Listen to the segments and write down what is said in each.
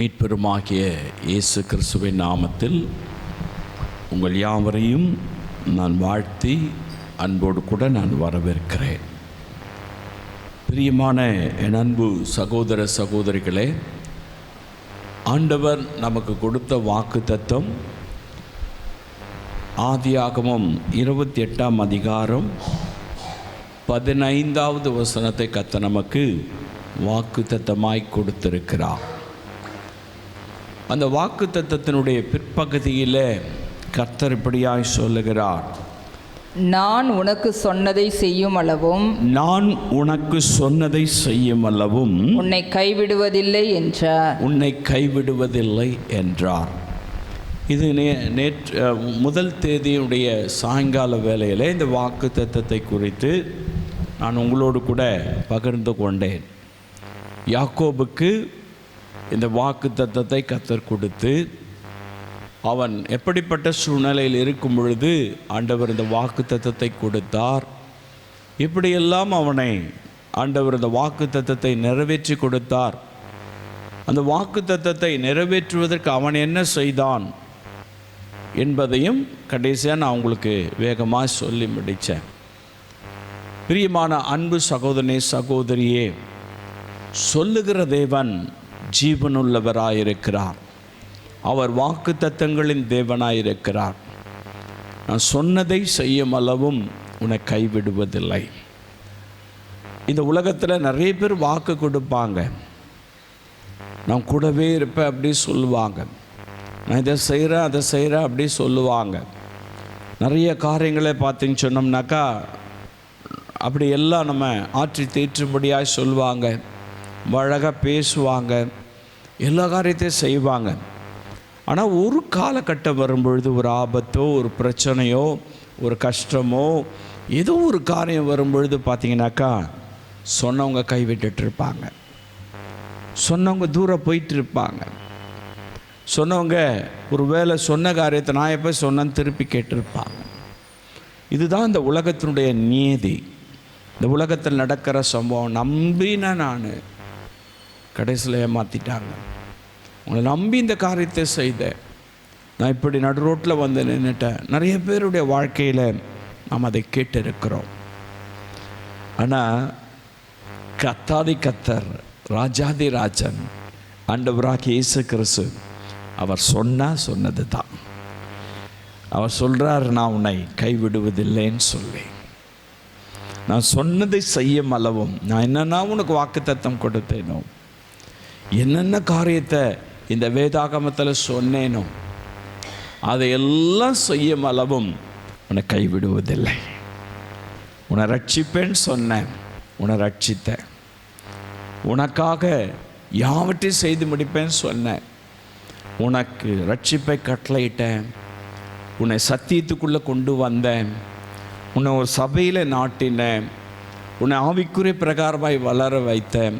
மீட்பெருமாகிய இயேசு கிறிஸ்துவின் நாமத்தில் உங்கள் யாவரையும் நான் வாழ்த்தி அன்போடு கூட நான் வரவேற்கிறேன். பிரியமான என் அன்பு சகோதர சகோதரிகளே, ஆண்டவர் நமக்கு கொடுத்த வாக்குத்தத்தம் ஆதியாகமம் 28ஆம் அதிகாரம் 15வது வசனத்தை கர்த்தர் நமக்கு வாக்குத்தத்தமாய் கொடுத்திருக்கிறார். அந்த வாக்குத்தத்தத்தினுடைய பிற்பகுதியில் கர்த்தர் இப்படியாய் சொல்லுகிறார், நான் உனக்கு சொன்னதை செய்யும் அளவும் நான் உனக்கு சொன்னதை செய்யும் அளவும் உன்னை கைவிடுவதில்லை என்றார். உன்னை கைவிடுவதில்லை என்றார். இது நேற்று முதல் தேதியுடைய சாயங்கால வேளையில் இந்த வாக்குத்தத்தத்தை குறித்து நான் உங்களோடு கூட பகிர்ந்து கொண்டேன். யாக்கோபுக்கு இந்த வாக்குத்தத்தத்தை கர்த்தர் கொடுத்து, அவன் எப்படிப்பட்ட சூழ்நிலையில் இருக்கும் பொழுது ஆண்டவர் இந்த வாக்குத்தத்தத்தை கொடுத்தார், இப்படியெல்லாம் அவனை ஆண்டவர் இந்த வாக்குத்தத்தத்தை நிறைவேற்றி கொடுத்தார், அந்த வாக்குத்தத்தத்தை நிறைவேற்றுவதற்கு அவன் என்ன செய்தான் என்பதையும் கடைசியாக நான் உங்களுக்கு வேகமாக சொல்லி முடித்தேன். பிரியமான அன்பு சகோதரனே சகோதரியே, சொல்லுகிற தேவன் ஜீவனுள்ளவராயிருக்கிறார். அவர் வாக்குத்தத்தங்களின் தேவனாயிருக்கிறார். நான் சொன்னதை செய்யும் அளவும் உன்னை கைவிடுவதில்லை. இந்த உலகத்தில் நிறைய பேர் வாக்கு கொடுப்பாங்க, நான் கூடவே இருப்பேன் அப்படி சொல்லுவாங்க, நான் இதை செய்கிறேன் அதை செய்கிறேன் அப்படி சொல்லுவாங்க. நிறைய காரியங்களை பார்த்தீங்கன்னு சொன்னோம்னாக்கா அப்படி எல்லாம் நம்ம ஆற்றி தேற்றும்படியாக சொல்லுவாங்க, அழகாக பேசுவாங்க, எல்லா காரியத்தையும் செய்வாங்க. ஆனால் ஒரு காலகட்டம் வரும்பொழுது ஒரு ஆபத்தோ ஒரு பிரச்சனையோ ஒரு கஷ்டமோ ஏதோ ஒரு காரியம் வரும்பொழுது பார்த்தீங்கன்னாக்கா சொன்னவங்க கைவிட்டுட்டு இருப்பாங்க, சொன்னவங்க தூரம் போயிட்டு இருப்பாங்க, சொன்னவங்க ஒரு வேளை சொன்ன காரியத்தை நான் எப்போ சொன்னேன்னு திருப்பி கேட்டிருப்பாங்க. இதுதான் இந்த உலகத்தினுடைய நியதி. இந்த உலகத்தில் நடக்கிற சம்பவம். நம்பினா நான் கடைசியில் ஏமாற்றிட்டாங்க, உங்களை நம்பி இந்த காரியத்தை செய்தேன், நான் இப்படி நடு ரோட்டில் வந்து நின்றுட்டேன். நிறைய பேருடைய வாழ்க்கையில் நாம் அதை கேட்டு இருக்கிறோம். ஆனால் கர்த்தாதி கர்த்தர், ராஜாதி ராஜன், ஆண்டவராகிய இயேசு கிறிஸ்து அவர் சொன்னது தான். அவர் சொல்கிறார், நான் உன்னை கைவிடுவதில்லைன்னு சொல்லி. நான் சொன்னதை செய்யும் அளவும் நான் என்னென்னா உனக்கு வாக்குத்தத்தம் கொடுத்தேனோ, என்னென்ன காரியத்தை இந்த வேதாகமத்தில் சொன்னேனோ அதையெல்லாம் செய்யும் அளவும் உன்னை கைவிடுவதில்லை. உன்னை ரட்சிப்பேன்னு சொன்னேன், உன்னை ரட்சித்தேன். உனக்காக யாவற்றையும் செய்து முடிப்பேன்னு சொன்னேன், உனக்கு ரட்சிப்பை கட்டளையிட்டேன். உன்னை சத்தியத்துக்குள்ளே கொண்டு வந்தேன், உன்னை ஒரு சபையில் நாட்டினேன், உன்னை ஆவிக்குரிய பிரகாரமாய் வளர வைத்தேன்,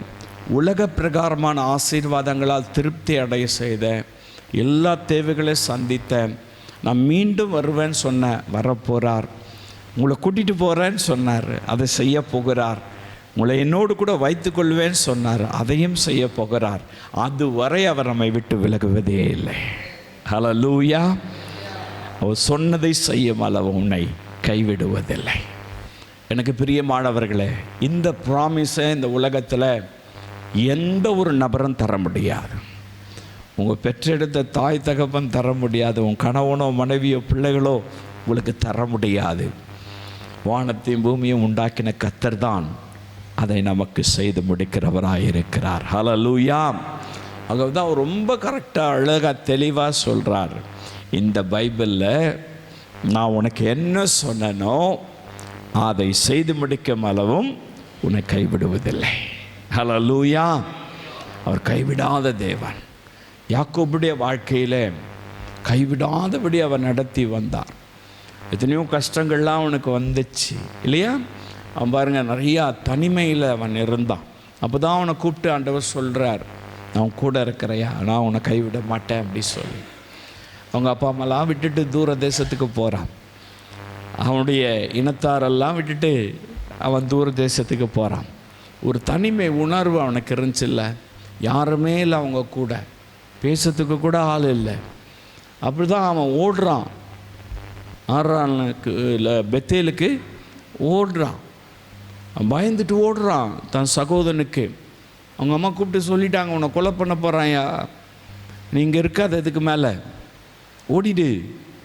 உலக பிரகாரமான ஆசீர்வாதங்களால் திருப்தி அடைய செய்தேன், எல்லா தேவைகளையும் சந்தித்தேன். நான் மீண்டும் வருவேன்னு சொன்னேன், வரப்போகிறார். உங்களை கூட்டிகிட்டு போகிறேன்னு சொன்னார், அதை செய்ய போகிறார். உங்களை என்னோடு கூட வைத்து கொள்வேன்னு சொன்னார், அதையும் செய்ய போகிறார். அதுவரை அவர் நம்மை விட்டு விலகுவதே இல்லை. ஹல்லேலூயா. அவர் சொன்னதை செய்யும் அளவு உன்னை கைவிடுவதில்லை. எனக்கு பிரியமானவர்களே, இந்த ப்ராமிஸை இந்த உலகத்தில் எந்த ஒரு நபரும் தர முடியாது. உங்கள் பெற்றெடுத்த தாய் தகப்பன் தர முடியாது, உங்கள் கணவனோ மனைவியோ பிள்ளைகளோ உங்களுக்கு தர முடியாது. வானத்தையும் பூமியும் உண்டாக்கின கர்த்தர் தான் அதை நமக்கு செய்து முடிக்கிறவராயிருக்கிறார். ஹல்லேலூயா. அதுதான் ரொம்ப கரெக்டாக அழகாக தெளிவாக சொல்கிறார். இந்த பைபிளில் நான் உனக்கு என்ன சொன்னனோ அதை செய்து முடிக்கும் அளவும் உன்னை கைவிடுவதில்லை. ஹல்லேலூயா. அவர் கைவிடாத தேவன். யாக்கோபுடைய வாழ்க்கையில் கைவிடாதபடி அவர் நடத்தி வந்தார். எத்தனையோ கஷ்டங்கள்லாம் அவனுக்கு வந்துச்சு இல்லையா? அவன் பாருங்கள், நிறையா தனிமையில் அவன் இருந்தான். அப்போ தான் அவனை கூப்பிட்டு ஆண்டவர் சொல்கிறார், நான் கூட இருக்கிறையா, நான் உன்னை கைவிட மாட்டேன் அப்படி சொல்லி. அவங்க அப்பா அம்மாலாம் விட்டுட்டு தூர தேசத்துக்கு போகிறான். அவனுடைய இனத்தாரெல்லாம் விட்டுட்டு அவன் தூர தேசத்துக்கு போகிறான். ஒரு தனிமை உணர்வு அவனுக்கு இருந்துச்சு. இல்லை, யாருமே இல்லை அவங்க கூட. பேசுறதுக்கு கூட ஆள் இல்லை. அப்படி தான் அவன் ஓடுறான், ஆறானுக்கு இல்லை பெத்தேலுக்கு ஓடுறான். அவன் பயந்துட்டு ஓடுறான் தன் சகோதரனுக்கு. அவங்க அம்மா கூப்பிட்டு சொல்லிட்டாங்க, உன்னை கொலை பண்ண போகிறான்யா, நீ இங்கே இருக்காத, இதுக்கு மேலே ஓடிடு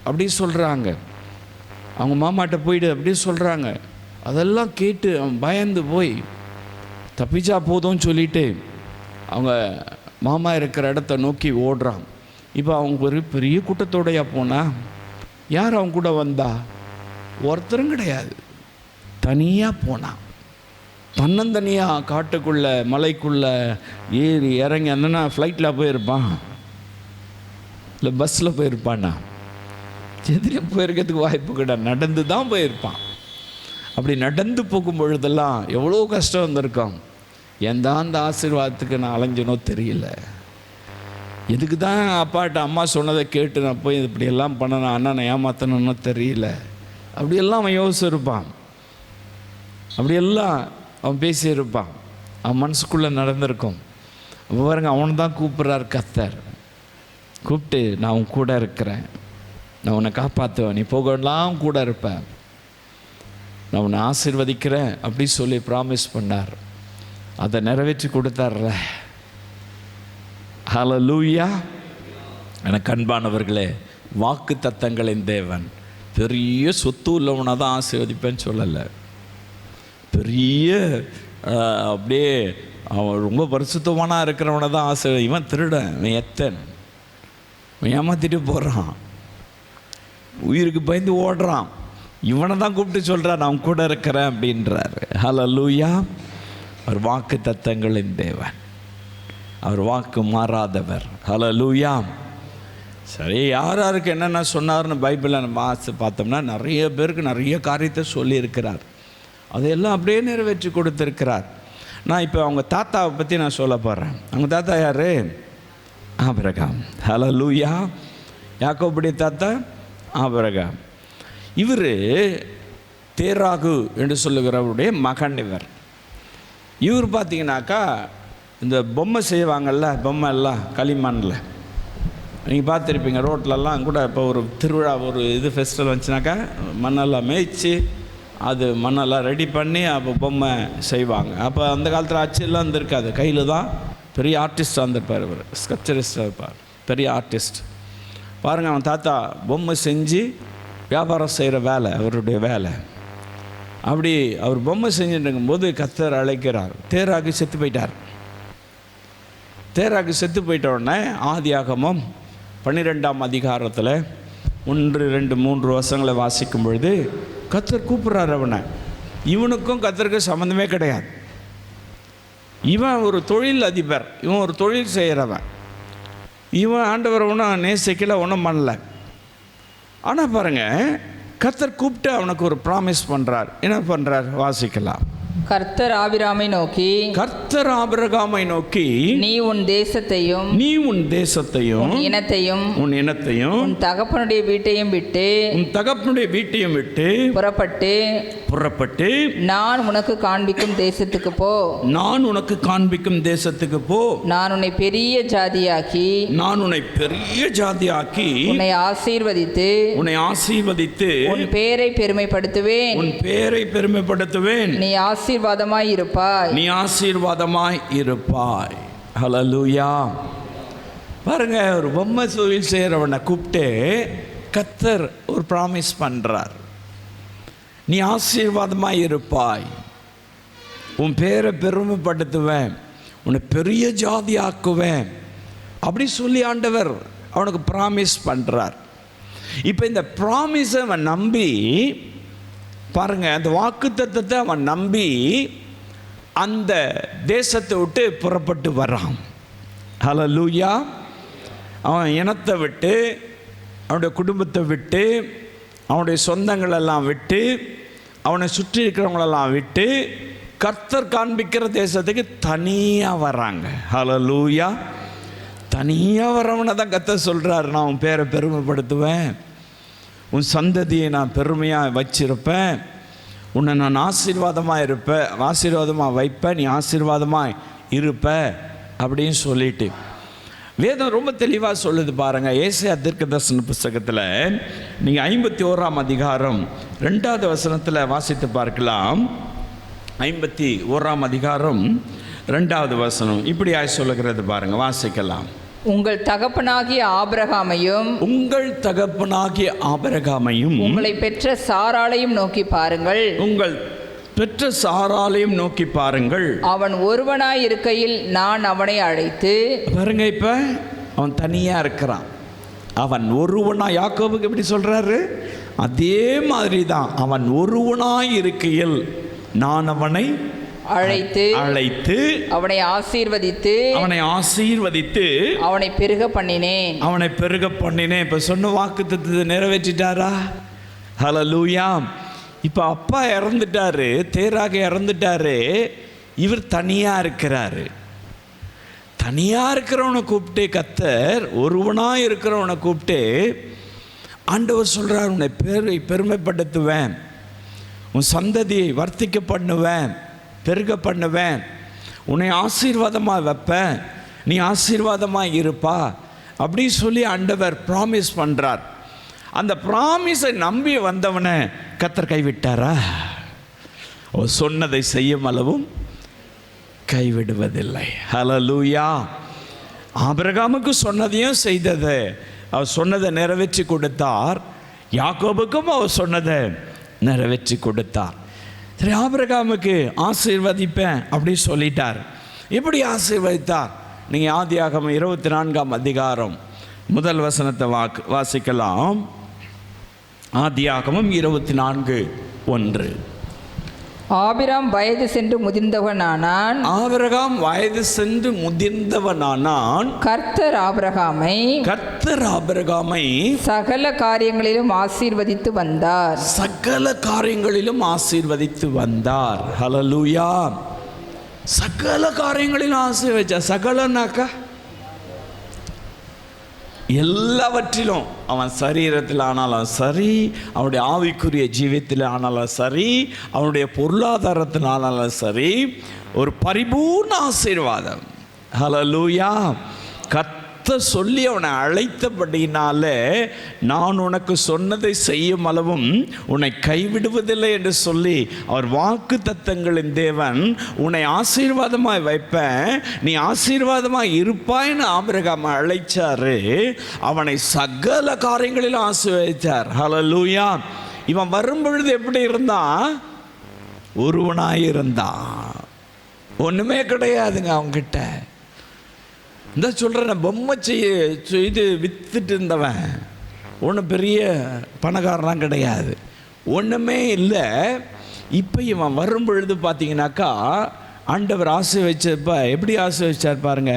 அப்படி சொல்கிறாங்க. அவங்க மாமாட்ட போயிடு அப்படி சொல்கிறாங்க. அதெல்லாம் கேட்டு அவன் பயந்து போய் தப்பிச்சா போதும்னு சொல்லிட்டு அவங்க மாமா இருக்கிற இடத்த நோக்கி ஓடுறான். இப்போ அவங்க ஒரு பெரிய கூட்டத்தோடையா போனா, யார் அவங்க கூட வந்தா? ஒருத்தரும் கிடையாது, தனியாக போனான். தன்னந்தனியாக காட்டுக்குள்ளே மலைக்குள்ளே ஏறி இறங்கி அந்தனா ஃப்ளைட்டில் போயிருப்பான், இல்லை பஸ்ஸில் போயிருப்பான்னா, எதில் போயிருக்கிறதுக்கு வாய்ப்பு கிடையாது, நடந்து தான் போயிருப்பான். அப்படி நடந்து போகும் பொழுதெல்லாம் எவ்வளோ கஷ்டம் வந்திருக்கும். ஏன் தான் அந்த ஆசீர்வாதத்துக்கு நான் அலைஞ்சனோ தெரியல. எதுக்கு தான் அப்பாட்ட அம்மா சொன்னதை கேட்டு நான் போய் இப்படியெல்லாம் பண்ணணும், அண்ணா நான் ஏமாத்தணும்னு தெரியல. அப்படியெல்லாம் அவன் யோசிச்சிருப்பான், அப்படியெல்லாம் அவன் பேசியிருப்பான், அவன் மனசுக்குள்ளே நடந்திருக்கும். அப்போ பாருங்க, அவனை தான் கூப்பிட்றார் கர்த்தர். கூப்பிட்டு, நான் உன் கூட இருக்கிறேன், நான் உன்னை காப்பாற்றுவேன், நீ போகலாம் கூட இருப்பேன், நான் உன்னை ஆசீர்வதிக்கிறேன் அப்படி சொல்லி ப்ராமிஸ் பண்ணார். அதை நிறைவேற்றி கொடுத்தார்ல. ஹல்லேலூயா. எனக்கு அன்பானவர்களே, வாக்கு தத்தங்களின் தேவன் பெரிய சொத்து உள்ளவனாக தான் ஆசீர்வதிப்பேன்னு சொல்லலை. பெரிய அப்படியே அவன் ரொம்ப பரிசுத்தமானாக இருக்கிறவனை தான் ஆசீர்வதி. இவன் திருடன், இவன் எத்தன், இவன் ஏமாற்றிட்டு போகிறான், உயிருக்கு பயந்து ஓடுறான், இவனை தான் கூப்பிட்டு சொல்கிறார் நான் கூட இருக்கிறேன் அப்படின்றார். ஹல்லேலூயா. அவர் வாக்கு தத்தங்களின் தேவன், அவர் வாக்கு மாறாதவர். ஹல்லேலூயா. சரி, யார் யாருக்கு என்னென்ன சொன்னார்னு பைபிளில் நம்ம பார்த்தோம்னா நிறைய பேருக்கு நிறைய காரியத்தை சொல்லியிருக்கிறார், அதையெல்லாம் அப்படியே நிறைவேற்றி கொடுத்துருக்கிறார். நான் இப்போ அவங்க தாத்தாவை பற்றி நான் சொல்ல போகிறேன். அவங்க தாத்தா யார்? ஆபிரகாம். ஹல்லேலூயா. யாக்கோபுடைய தாத்தா ஆபிரகாம். இவர் தேராகு என்று சொல்லுகிறவருடைய மகன். இவர் பார்த்தீங்கன்னாக்கா இந்த பொம்மை செய்வாங்கள்ல, பொம்மை எல்லாம் களிமண்ணில் நீங்கள் பார்த்துருப்பீங்க, ரோட்லலாம் கூட. இப்போ ஒரு திருவிழா, ஒரு இது ஃபெஸ்டிவல் வந்துச்சுனாக்கா மண்ணெல்லாம் மேய்ச்சி அது மண்ணெல்லாம் ரெடி பண்ணி அப்போ பொம்மை செய்வாங்க. அப்போ அந்த காலத்தில் அச்செல்லாம் இருந்திருக்காது, கையில் தான். பெரிய ஆர்டிஸ்டாக இருந்திருப்பார் இவர், ஸ்கல்ப்சரிஸ்டாக இருப்பார், பெரிய ஆர்டிஸ்ட். பாருங்கள், அவன் தாத்தா பொம்மை செஞ்சு வியாபாரம் செய்கிற வேலை அவருடைய வேலை. அப்படி அவர் பொம்மை செஞ்சுட்டு இருக்கும்போது கர்த்தர் அழைக்கிறார். தேராகு செத்து போயிட்டார். தேராகு செத்து போயிட்ட உடனே ஆதியாகமம் 12ஆம் அதிகாரத்தில் 1, 2, 3 வசனங்களை வாசிக்கும் பொழுது கர்த்தர் கூப்பிட்றார் அவனை. இவனுக்கும் கர்த்தருக்கும் சம்மந்தமே கிடையாது. இவன் ஒரு தொழில் அதிபர், இவன் ஒரு தொழில் செய்கிறவன். இவன் ஆண்டவர் ஒன்றும் நேசிக்கல, ஒன்றும் பண்ணல. ஆனால் பாருங்கள், கர்த்தர் கூப்பிட்டு அவனுக்கு ஒரு ப்ராமிஸ் பண்ணுறார். என்ன பண்ணுறார் வாசிக்கலாம். கர்த்தர் ஆபிராமை நோக்கி, கர்த்தர் ஆபிரகாமை நோக்கி, நீ உன் தேசத்தையும் உன் இனத்தையும் உன் தகப்பனுடைய வீட்டையும் விட்டு புறப்பட்டு நான் உனக்கு காண்பிக்கும் தேசத்துக்கு போ. நான் உன்னை பெரிய ஜாதியாக்கி உன்னை ஆசீர்வதித்து உன் பேரை பெருமைப்படுத்துவேன். நீ ஆசீர்வாதமாய் இருப்பாய். ஹல்லேலூயா. பாருங்க, ஒரு பொம்மை தொழில் செய்கிறவனை கூப்பிட்டு கர்த்தர் ஒரு ப்ராமிஸ் பண்ணுறார். நீ ஆசீர்வாதமாய் இருப்பாய், உன் பேரை பெருமைப்படுத்துவேன், உன்னை பெரிய ஜாதி ஆக்குவேன் அப்படி சொல்லி ஆண்டவர் அவனுக்கு ப்ராமிஸ் பண்ணுறார். இப்போ இந்த ப்ராமிஸை அவன் நம்பி பாருங்க, அந்த வாக்குத்தத்தத்தை அவன் நம்பி அந்த தேசத்தை விட்டு புறப்பட்டு வர்றான். ஹல்லேலூயா. அவன் இனத்தை விட்டு, அவனுடைய குடும்பத்தை விட்டு, அவனுடைய சொந்தங்களெல்லாம் விட்டு, அவனை சுற்றி இருக்கிறவங்களெல்லாம் விட்டு கர்த்தர் காண்பிக்கிற தேசத்துக்கு தனியாக வர்றாங்க. ஹல்லேலூயா. தனியாக வரவனை தான் கர்த்தர் சொல்கிறார், நான் உன் பேரை பெருமைப்படுத்துவேன், உன் சந்ததியை நான் பெருமையாக வச்சிருப்பேன், உன்னை நான் ஆசீர்வாதமாக வைப்பேன், நீ ஆசீர்வாதமாக இருப்ப அப்படின்னு சொல்லிட்டு வேதம் ரொம்ப தெளிவாக சொல்லுது பாருங்க. ஏசாயா தீர்க்கதரிசன புஸ்தகத்தில் நீங்கள் 51ஆம் அதிகாரம் 2வது வசனத்தில் வாசித்து பார்க்கலாம். 51ஆம் அதிகாரம் 2வது வசனம் இப்படியாய் சொல்லுகிறது பாருங்க, வாசிக்கலாம். உங்கள் தகப்பனாகிய ஆபிரகாமையும் உங்களை பெற்ற சாராளையும் நோக்கி பாருங்கள். உங்கள் பெற்ற சாராளையும் நோக்கி பாருங்கள். அவன் ஒருவனாய் இருக்கையில் நான் அவனை அழைத்து. பாருங்க, இப்ப அவன் தனியா இருக்கிறான். அவன் ஒருவனா, யாக்கோபுக்கு எப்படி சொல்றாரு, அதே மாதிரி தான். அவன் ஒருவனாய் இருக்கையில் நான் அவனை அழைத்து அவனை ஆசீர்வதித்து அவனை பெருக பண்ணினேன். இப்ப சொன்ன வாக்குத்தத்தத்தை நிறைவேற்றிட்டாரா? ஹல்லேலூயா. இப்ப அப்பா இறந்துட்டாரு, தேராக இறந்துட்டாரு. இவர் தனியா இருக்கிறாரு. தனியா இருக்கிறவனை கூப்பிட்டு கர்த்தர், ஒருவனா இருக்கிறவனை கூப்பிட்டு ஆண்டவர் சொல்றார், உன்னை பெருமைப்படுத்துவேன், உன் சந்ததியை வர்த்திக்க பண்ணுவேன், பெருக பண்ணுவேன், உன்னை ஆசீர்வாதமாக வைப்பேன், நீ ஆசீர்வாதமாக இருப்பா அப்படி சொல்லி ஆண்டவர் ப்ராமிஸ் பண்ணுறார். அந்த ப்ராமிஸை நம்பி வந்தவனை கர்த்தர் கைவிட்டாரா? அவர் சொன்னதை செய்யும் அளவும் கைவிடுவதில்லை. ஹல்லேலூயா. ஆபிரகாமுக்கு சொன்னதையும் செய்தது. அவர் சொன்னதை நிறைவேற்றி கொடுத்தார். யாக்கோபுக்கும் அவர் சொன்னதை நிறைவேற்றி கொடுத்தார். சரி, ஆபிரகாமுக்கு ஆசீர்வதிப்பேன் அப்படி சொல்லிட்டார். எப்படி ஆசீர்வதித்தார்? நீங்கள் ஆதியாகமம் 24ஆம் அதிகாரம் 1 வசனத்தை வாசிக்கலாம். ஆதியாகமம் 24:1. ஆபிரகாம் வயது சென்று முதிர்ந்தவனானான். கர்த்தர் ஆபிரகாமை சகல காரியங்களிலும் ஆசீர்வதித்து வந்தார். ஹல்லேலூயா. சகல காரியங்களிலும் ஆசீர்வதிச்சார். சகலனாக்கா எல்லாவற்றிலும். அவன் சரீரத்தில் ஆனாலும் சரி, அவனுடைய ஆவிக்குரிய ஜீவியத்தில் ஆனாலும் சரி, அவனுடைய பொருளாதாரத்தில் ஆனாலும் சரி, ஒரு பரிபூர்ண ஆசீர்வாதம். ஹல்லேலூயா. கர்த்தர் சொல்லி அவனை அழைத்தபடினாலே, நான் உனக்கு சொன்னதை செய்யும் அளவும் உன்னை கைவிடுவதில்லை என்று சொல்லி அவர் வாக்கு தத்தங்களின் தேவன், உன்னை ஆசீர்வாதமாய் வைப்பேன், நீ ஆசீர்வாதமாய் இருப்பாய்னு ஆபிரகாமை அழைச்சாரு. அவனை சகல காரியங்களிலும் ஆசீர்வதித்தார். ஹல்லேலூயா. இவன் வரும்பொழுது எப்படி இருந்தான்? ஒருவனாயிருந்தான். ஒன்றுமே கிடையாதுங்க அவங்கிட்ட. இந்த சொல்கிறேன், பொம்மை இது விற்றுட்டு இருந்தவன் ஒன்றும் பெரிய பணக்காரலாம் கிடையாது, ஒன்றுமே இல்லை. இப்போ இவன் வரும் பொழுது பார்த்தீங்கன்னாக்கா ஆண்டவர் ஆசீர்வதிச்சப்ப எப்படி ஆசீர்வதிச்சார் பாருங்க.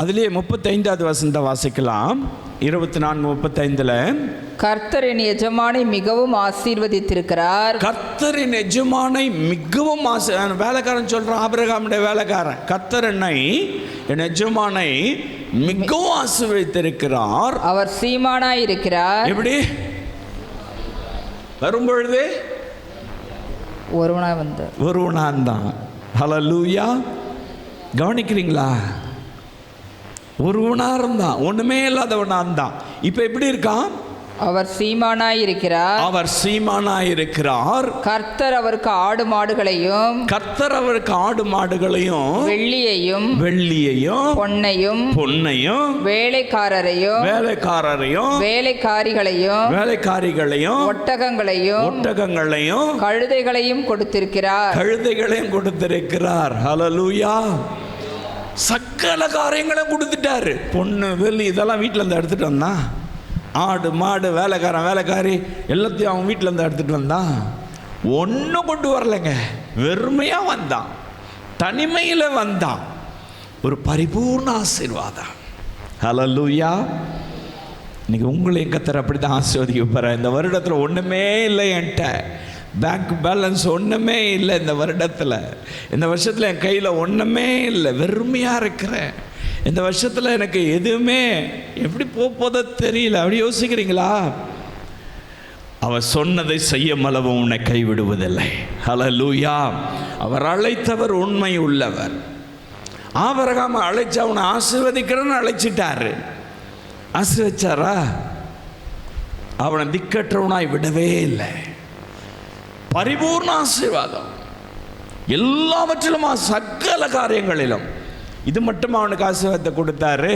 அதுலேயே 35வது வசனத்தை வாசிக்கலாம். 24:35. கர்த்தர் என் எஜமானை மிகவும் ஆசீர்வதித்திருக்கிறார். கர்த்தரின் எஜமானை மிகவும் வேலைக்காரன் சொல்றான், ஆபிரகாமுடைய வேலைக்காரன். கர்த்தர் என் எஜமானை மிகவும் ஆசீர்வதித்திருக்கிறார். அவர் சீமானாய் இருக்கிறார். எப்படி வரும்பொழுது ஒருவனாந்தான். ஹல்லேலூயா. கவனிக்கிறீங்களா? ஒருவனா இருந்தான், ஒண்ணுமே இல்லாதவனா இருந்தான். இப்ப எப்படி இருக்கான்? அவர் சீமானாய் இருக்கிறார். கர்த்தர் அவருக்கு ஆடு மாடுகளையும் வெள்ளியையும் பொன்னையும் வேலைக்காரரையும் வேலைக்காரிகளையும் ஒட்டகங்களையும் கழுதைகளையும் கொடுத்திருக்கிறார். ஹல்லேலூயா. சகல காரியங்களும் கொடுத்துட்டாரு. பொண்ணு வெள்ளி இதெல்லாம் வீட்டில் இருந்து எடுத்துட்டு வந்தான். ஆடு மாடு வேலைக்காரி எல்லாத்தையும் அவன் வீட்டில் இருந்து எடுத்துட்டு வந்தான். ஒன்றும் கொண்டு வரலைங்க, வெறுமையாக வந்தான், தனிமையில் வந்தான். ஒரு பரிபூர்ண ஆசீர்வாதம். ஹல்லேலூயா. இன்னைக்கு உங்களையும் கர்த்தர் அப்படி தான் ஆசீர்வதிக்க போகிறேன். இந்த வருடத்தில் ஒன்றுமே இல்லை, என்கிட்ட பேங்க் பேலன்ஸ் ஒன்றுமே இல்லை. இந்த வருஷத்தில் என் கையில் ஒன்றுமே இல்லை, வெறுமையாக இருக்கிறேன். இந்த வருஷத்தில் எனக்கு எதுவுமே எப்படி போதோ தெரியல. அப்படி யோசிக்கிறீங்களா? அவர் சொன்னதை செய்யும் அளவு உன்னை கைவிடுவதில்லை. ஹல்லேலூயா. அவர் அழைத்தவர் உண்மை உள்ளவர். ஆபிரகாமை அழைச்சு அவனை ஆசீர்வதிக்கிறேன்னு அழைச்சிட்டாரு. ஆசீர்வதிச்சாரா? அவனை திக்கற்றவனாய் விடவே இல்லை. பரிபூர்ண ஆசீர்வாதம் எல்லாவற்றிலும், சகல காரியங்களிலும். இது மட்டும் அவனுக்கு ஆசீர்வாதத்தை கொடுத்தாரு.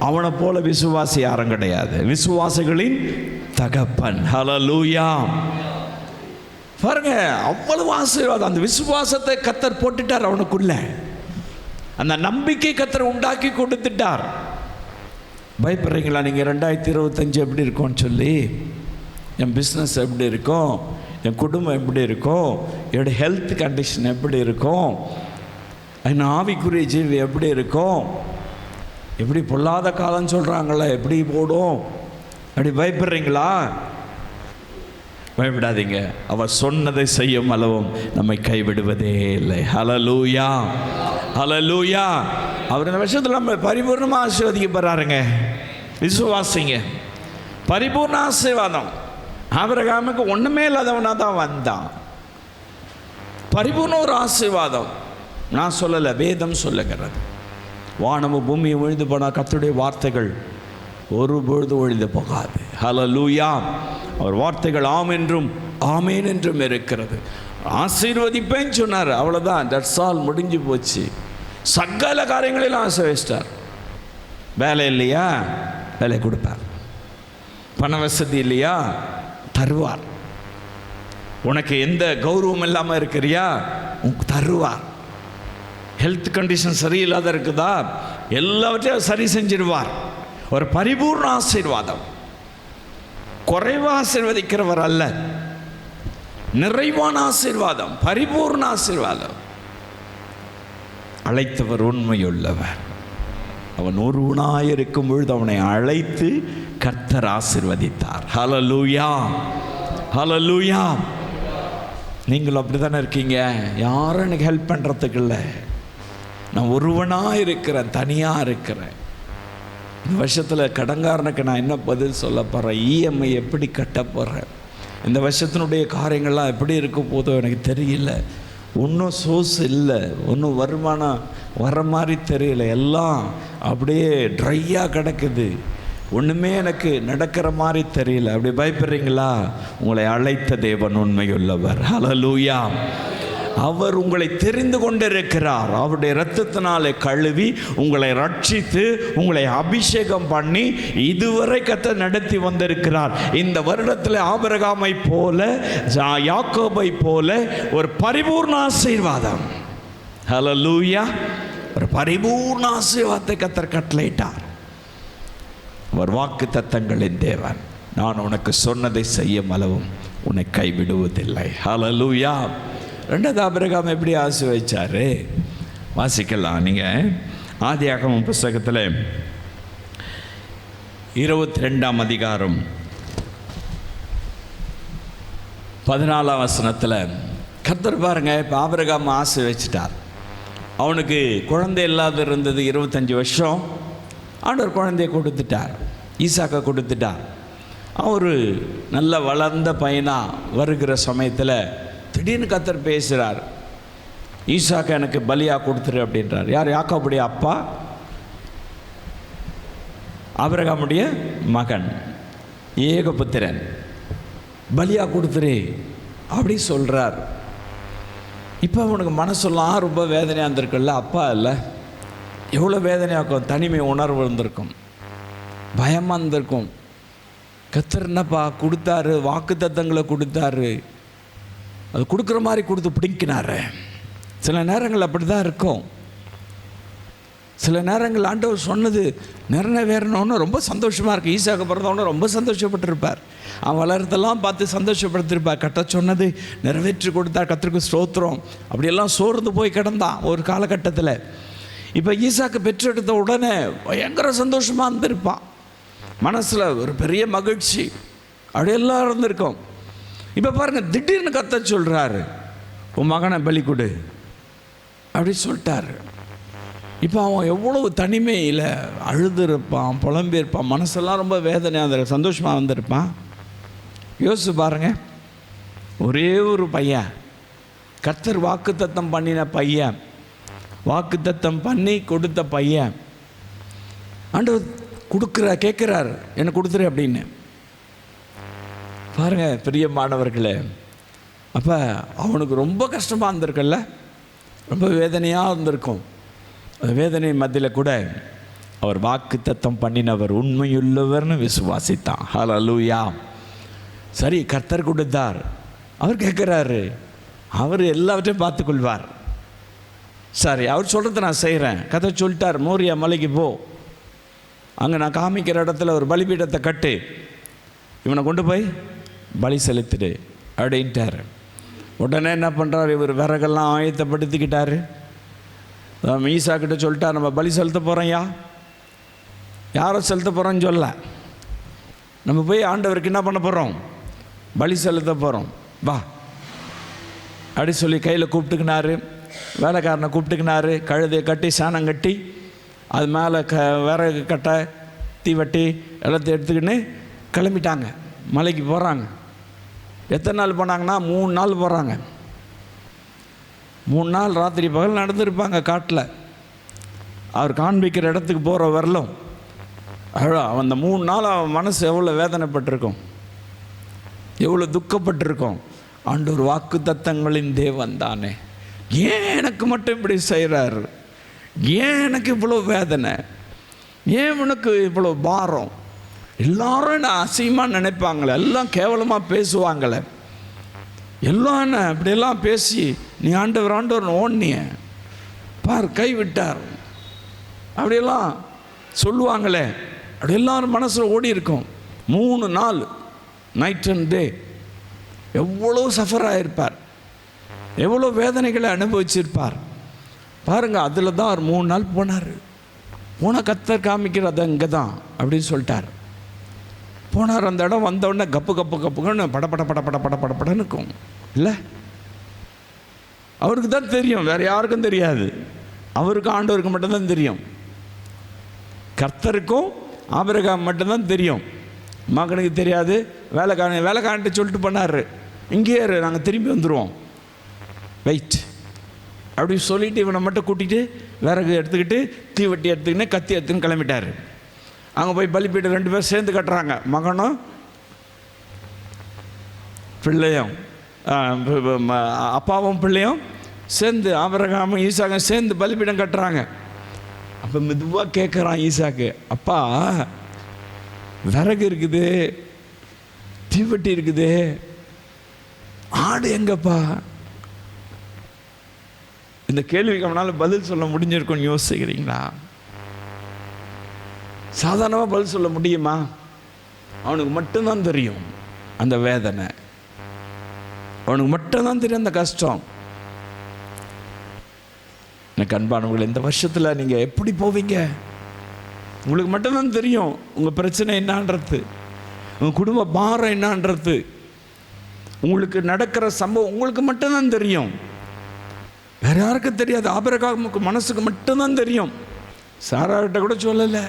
அவனை போல விசுவாசி யாரும் கிடையாது. விசுவாசிகளின் தகப்பன். ஹல்லேலூயா. பாருங்க, அவ்வளவு ஆசீர்வாதம். அந்த விசுவாசத்தை கர்த்தர் போட்டுட்டார் அவனுக்குள்ள. அந்த நம்பிக்கை கர்த்தர் உண்டாக்கி கொடுத்துட்டார். பயப்படுறீங்களா நீங்கள்? 2025 எப்படி இருக்கும்னு சொல்லி, என் பிஸ்னஸ் எப்படி இருக்கும், என் குடும்பம் எப்படி இருக்கும், என்னுடைய ஹெல்த் கண்டிஷன் எப்படி இருக்கும், என் ஆவிக்குரிய ஜீவி எப்படி இருக்கும், எப்படி பொல்லாத காலம் சொல்கிறாங்களே எப்படி போடும், அப்படி பயப்படுறீங்களா? பயப்படாதீங்க. அவர் சொன்னதை செய்யும் அளவும் நம்மை கைவிடுவதே இல்லை. ஹல்லேலூயா, ஹல்லேலூயா. அவர் இந்த வருஷத்தில் நம்ம பரிபூர்ணமாக ஆசீர்வதிக்கப்படுறாருங்க. விசுவாசிங்க. பரிபூர்ண ஆசீர்வாதம். ஆபிரகாமுக்கு ஒன்றுமே இல்லாதவனாக தான் வந்தான். பரிபூர்ண ஒரு ஆசீர்வாதம். நான் சொல்லலை, வேதம் சொல்லுகிறது. வானமும் பூமியும் ஒழிந்து போனால் கர்த்தருடைய வார்த்தைகள் ஒரு பொழுது ஒழிந்து போகாது. ஹல்லேலூயா. அவர் வார்த்தைகள் ஆம் என்றும் ஆமேன் என்றும் இருக்கிறது. ஆசீர்வதிப்பேன்னு சொன்னார், அவ்வளோதான். தட்ஸ் ஆல், முடிஞ்சு போச்சு. சகல காரியங்களிலும் ஆசீர்வதிச்சார். வேலை இல்லையா? வேலை கொடுப்பார். பண வசதி இல்லையா? தருவார். உனக்கு எந்த கௌரவம் இல்லாமல் இருக்கிறியா? தருவார். ஹெல்த் கண்டிஷன் சரியில்லாத இருக்குதா? எல்லாவற்றையும் சரி செஞ்சிடுவார். ஒரு பரிபூர்ண ஆசீர்வாதம். குறைவாக ஆசீர்வதிக்கிறவர் அல்ல, நிறைவான ஆசீர்வாதம், பரிபூர்ண ஆசீர்வாதம். அழைத்தவர் உண்மையுள்ளவர். அவன் ஒருவனாயிருக்கும் பொழுது அவனை அழைத்து கர்த்தர் ஆசீர்வதித்தார். ஹல்லேலூயா, ஹல்லேலூயா. நீங்களும் அப்படி தானே இருக்கீங்க? யாரும் எனக்கு ஹெல்ப் பண்ணுறதுக்கு இல்லை. நான் ஒருவனாக இருக்கிறேன், தனியாக இருக்கிறேன். இந்த வருஷத்தில் கடன்காரனுக்கு நான் என்ன பதில் சொல்ல போகிறேன்? இஎம்ஐ எப்படி கட்ட போகிறேன்? இந்த வருஷத்தினுடைய காரியங்கள்லாம் எப்படி இருக்க போதோ எனக்கு தெரியல. ஒன்றும் சோர்ஸ் இல்லை, ஒன்றும் வருமானம் வர மாதிரி தெரியல. எல்லாம் அப்படியே ட்ரையாக கிடக்குது. ஒன்றுமே எனக்கு நடக்கிற மாதிரி தெரியல. அப்படி பயப்படுறீங்களா? உங்களை அழைத்த தேவன் உண்மையுள்ளவர். ஹல்லேலூயா. அவர் உங்களை தெரிந்து கொண்டிருக்கிறார். அவருடைய இரத்தத்தினாலே கழுவி உங்களை ரட்சித்து உங்களை அபிஷேகம் பண்ணி இதுவரை கர்த்தர் நடத்தி வந்திருக்கிறார். இந்த வருடத்தில் ஆபிரகாமை போல, யாக்கோபை போல ஒரு பரிபூர்ண ஆசீர்வாதம். ஹல்லேலூயா. ஒரு பரிபூர்ண ஆசீர்வாதத்தை கர்த்தர் கட்டளையிட்டார். அவர் வாக்கு தத்தங்களின் தேவன். நான் உனக்கு சொன்னதை செய்யும் அளவும் உன்னை கைவிடுவதில்லை. ஹல்லேலூயா. ரெண்டாவது ஆபிரகாம் எப்படி ஆசீர்வதிச்சாரு? வாசிக்கலாம். நீங்கள் ஆதியாகமம் புஸ்தகத்தில் 22ஆம் அதிகாரம் 14ஆம் வசனத்தில் கர்த்தர் பாருங்க, இப்போ ஆபிரகாம் ஆசீர்வதிச்சிட்டார். அவனுக்கு குழந்தை இல்லாத இருந்தது 25 வருஷம். ஆண்டவர் குழந்தைய கொடுத்துட்டார், ஈசாக்கை கொடுத்துட்டார். அவர் நல்ல வளர்ந்த பையனாக வருகிற சமயத்தில் திடீர்னு கர்த்தர் பேசுகிறார். ஈசாக்கை எனக்கு பலியாக கொடுத்துரு அப்படின்றார். யார்? யாக்கோபுடைய அப்பா, ஆபிரகாமுடைய மகன், ஏகபுத்திரன். பலியாக கொடுத்துரு அப்படி சொல்கிறார். இப்போ அவனுக்கு மனசெல்லாம் ரொம்ப வேதனையாக இருந்திருக்குல்ல. அப்பா இல்லை, எவ்வளோ வேதனையாக்கும், தனிமை உணர்வு இருந்திருக்கும், பயமாக இருந்திருக்கும். கர்த்தர் என்னப்பா கொடுத்தாரு, வாக்கு தத்தங்களை கொடுத்தாரு, அது கொடுக்குற மாதிரி கொடுத்து பிடிக்கினாரு. சில நேரங்கள் அப்படி தான் இருக்கும். சில நேரங்கள் ஆண்டவர் சொன்னது நிறைவேறணும்னு ரொம்ப சந்தோஷமாக இருக்குது. ஈசாக்கு பிறந்தவொன்னே ரொம்ப சந்தோஷப்பட்டிருப்பார். அவன் வளர்த்தெல்லாம் பார்த்து சந்தோஷப்படுத்திருப்பார். கட்ட சொன்னது நிறைவேற்றி கொடுத்தார், கர்த்தருக்கு ஸ்தோத்திரம். அப்படியெல்லாம் சோர்ந்து போய் கிடந்தான் ஒரு காலகட்டத்தில். இப்போ ஈசாக்கு பெற்றெடுத்த உடனே பயங்கர சந்தோஷமாக இருந்திருப்பான். மனசில் ஒரு பெரிய மகிழ்ச்சி அப்படியெல்லாம் இருந்திருக்கும். இப்போ பாருங்கள், திடீர்னு கர்த்தர் சொல்கிறாரு, உன் மகனை பலி கொடு அப்படி சொல்லிட்டாரு. இப்போ அவன் எவ்வளவு தனிமையில் அழுதுருப்பான், புலம்பியிருப்பான், மனசெல்லாம் ரொம்ப வேதனையாக இருந்திருக்கும், சந்தோஷமாக வந்திருப்பான். யோசிச்சு பாருங்கள், ஒரே ஒரு பையன், கர்த்தர் வாக்கு தத்தம் பண்ணின பையன், வாக்குத்தத்தம் பண்ணி கொடுத்த பையன் ஆண்டவர் கேட்குறார், என்ன கொடுத்துரு அப்படின்னு. பாருங்க பிரியமானவர்களே, அப்போ அவனுக்கு ரொம்ப கஷ்டமாக இருந்திருக்குல்ல, ரொம்ப வேதனையாக இருந்திருக்கும். அந்த வேதனை மத்தியில் கூட அவர் வாக்குத்தத்தம் பண்ணினவர் உண்மையுள்ளவர்னு விசுவாசித்தான். ஹல்லேலூயா. சரி, கர்த்தர் கொடுத்தார். அவர் கேட்குறாரு, அவர் எல்லாவற்றையும் பார்த்துக்கொள்வார். சரி, அவர் சொல்கிறத நான் செய்கிறேன். கர்த்தர் சொல்லிட்டார், மோரியா மலைக்கு போ, அங்கே நான் காமிக்கிற இடத்துல ஒரு பலிபீடத்தை கட்டு, இவனை கொண்டு போய் பலி செலுத்திடு அப்படின்ட்டார். உடனே என்ன பண்ணுறார், இவர் விறகெல்லாம் ஆயத்தப்படுத்திக்கிட்டார். ஈசா கிட்ட சொல்லிட்டார், நம்ம பலி செலுத்த போகிறோம்யா. யாரை செலுத்த போகிறோன்னு சொல்ல, நம்ம போய் ஆண்டவருக்கு என்ன பண்ண போகிறோம், பலி செலுத்த போகிறோம், வா அப்படி சொல்லி கையில் கூப்பிட்டுக்கினாரு. வேலைக்காரனை கூப்பிட்டுக்கினாரு. கழுதையை கட்டி சாணம் கட்டி அது மேலே விறகு கட்டை தீவட்டி எல்லாத்தையும் எடுத்துக்கின்னு கிளம்பிட்டாங்க. மலைக்கு போகிறாங்க. எத்தனை நாள் போனாங்கன்னா 3 நாள் போகிறாங்க. 3 நாள் ராத்திரி பகல் நடந்துருப்பாங்க காட்டில். அவர் காண்பிக்கிற இடத்துக்கு போகிற வரலும் அந்த 3 நாள் அவன் மனசு எவ்வளோ வேதனைப்பட்டிருக்கும், எவ்வளோ துக்கப்பட்டிருக்கும். ஆண்டவர் வாக்கு தத்தங்களின் தேவன் தானே, ஏன் எனக்கு மட்டும் இப்படி செய்கிறார், ஏன் எனக்கு இவ்வளோ வேதனை, ஏன் உனக்கு இவ்வளோ பாரம், எல்லாரும் என்ன அசிங்கமாக நினைப்பாங்களே, எல்லாம் கேவலமாக பேசுவாங்களே, எல்லாம் என்ன அப்படியெல்லாம் பேசி நீ ஆண்டவர் ஆண்டவர் ஓடனிய பார் கைவிட்டார் அப்படியெல்லாம் சொல்லுவாங்களே, அப்படி எல்லாரும் மனசில் ஓடி இருக்கும். 3 நாள் நைட் அண்ட் டே எவ்வளோ சஃபர் ஆகிருப்பார், எவ்வளோ வேதனைகளை அனுபவிச்சிருப்பார் பாருங்கள். அதில் தான் அவர் 3 நாள் போனார். போனால் கர்த்தர் காமிக்கிறது இங்கே தான் அப்படின்னு சொல்லிட்டார். போனார். அந்த இடம் வந்தவுடனே கப்பு கப்பு கப்புன்னு படப்பட படப்பட படப்படன்னு இருக்கும் இல்லை, அவருக்கு தான் தெரியும், வேறு யாருக்கும் தெரியாது. அவருக்கு ஆண்டவருக்கு மட்டும்தான் தெரியும். கர்த்தருக்கும் ஆபிரகாம் மட்டும்தான் தெரியும், மகனுக்கு தெரியாது. வேலைக்காரன்ட்டு சொல்லிட்டு பண்ணார், இங்கேயே நாங்கள் திரும்பி வந்துடுவோம், வெயிட் அப்படி சொல்லிவிட்டு இவனை மட்டும் கூட்டிகிட்டு விறகு எடுத்துக்கிட்டு தீவட்டி எடுத்துக்கின்னு கத்தி எடுத்துன்னு கிளம்பிட்டார். அங்கே போய் பலிப்பீடு 2 பேர் சேர்ந்து கட்டுறாங்க, மகனும் பிள்ளையும், அப்பாவும் பிள்ளையும் சேர்ந்து, ஆபிரகாமும் ஈசாக்கும் சேர்ந்து பலிப்பீடம் கட்டுறாங்க. அப்போ மெதுவாக கேட்குறான் ஈசாக்கு, அப்பா விறகு இருக்குது, தீவட்டி இருக்குது, ஆடு எங்கப்பா? இந்த கேள்விக்கு அவனால் பதில் சொல்ல முடிஞ்சிருக்கும்னு யோசிக்கிறீங்களா? சாதாரணமாக பதில் சொல்ல முடியுமா? அவனுக்கு மட்டும்தான் தெரியும் அந்த வேதனை, அவனுக்கு மட்டும்தான் தெரியும் அந்த கஷ்டம். எனக்கு அன்பானவர்கள், இந்த வருஷத்தில் நீங்கள் எப்படி போவீங்க? உங்களுக்கு மட்டும்தான் தெரியும் உங்கள் பிரச்சனை என்னான்றது, உங்கள் குடும்ப பாரம் என்னான்றது, உங்களுக்கு நடக்கிற சம்பவம் உங்களுக்கு மட்டும்தான் தெரியும், வேற யாருக்கும் தெரியாது. ஆபிரகாமுக்கு மனசுக்கு மட்டும்தான் தெரியும். சாராகிட்ட கூட சொல்லலை,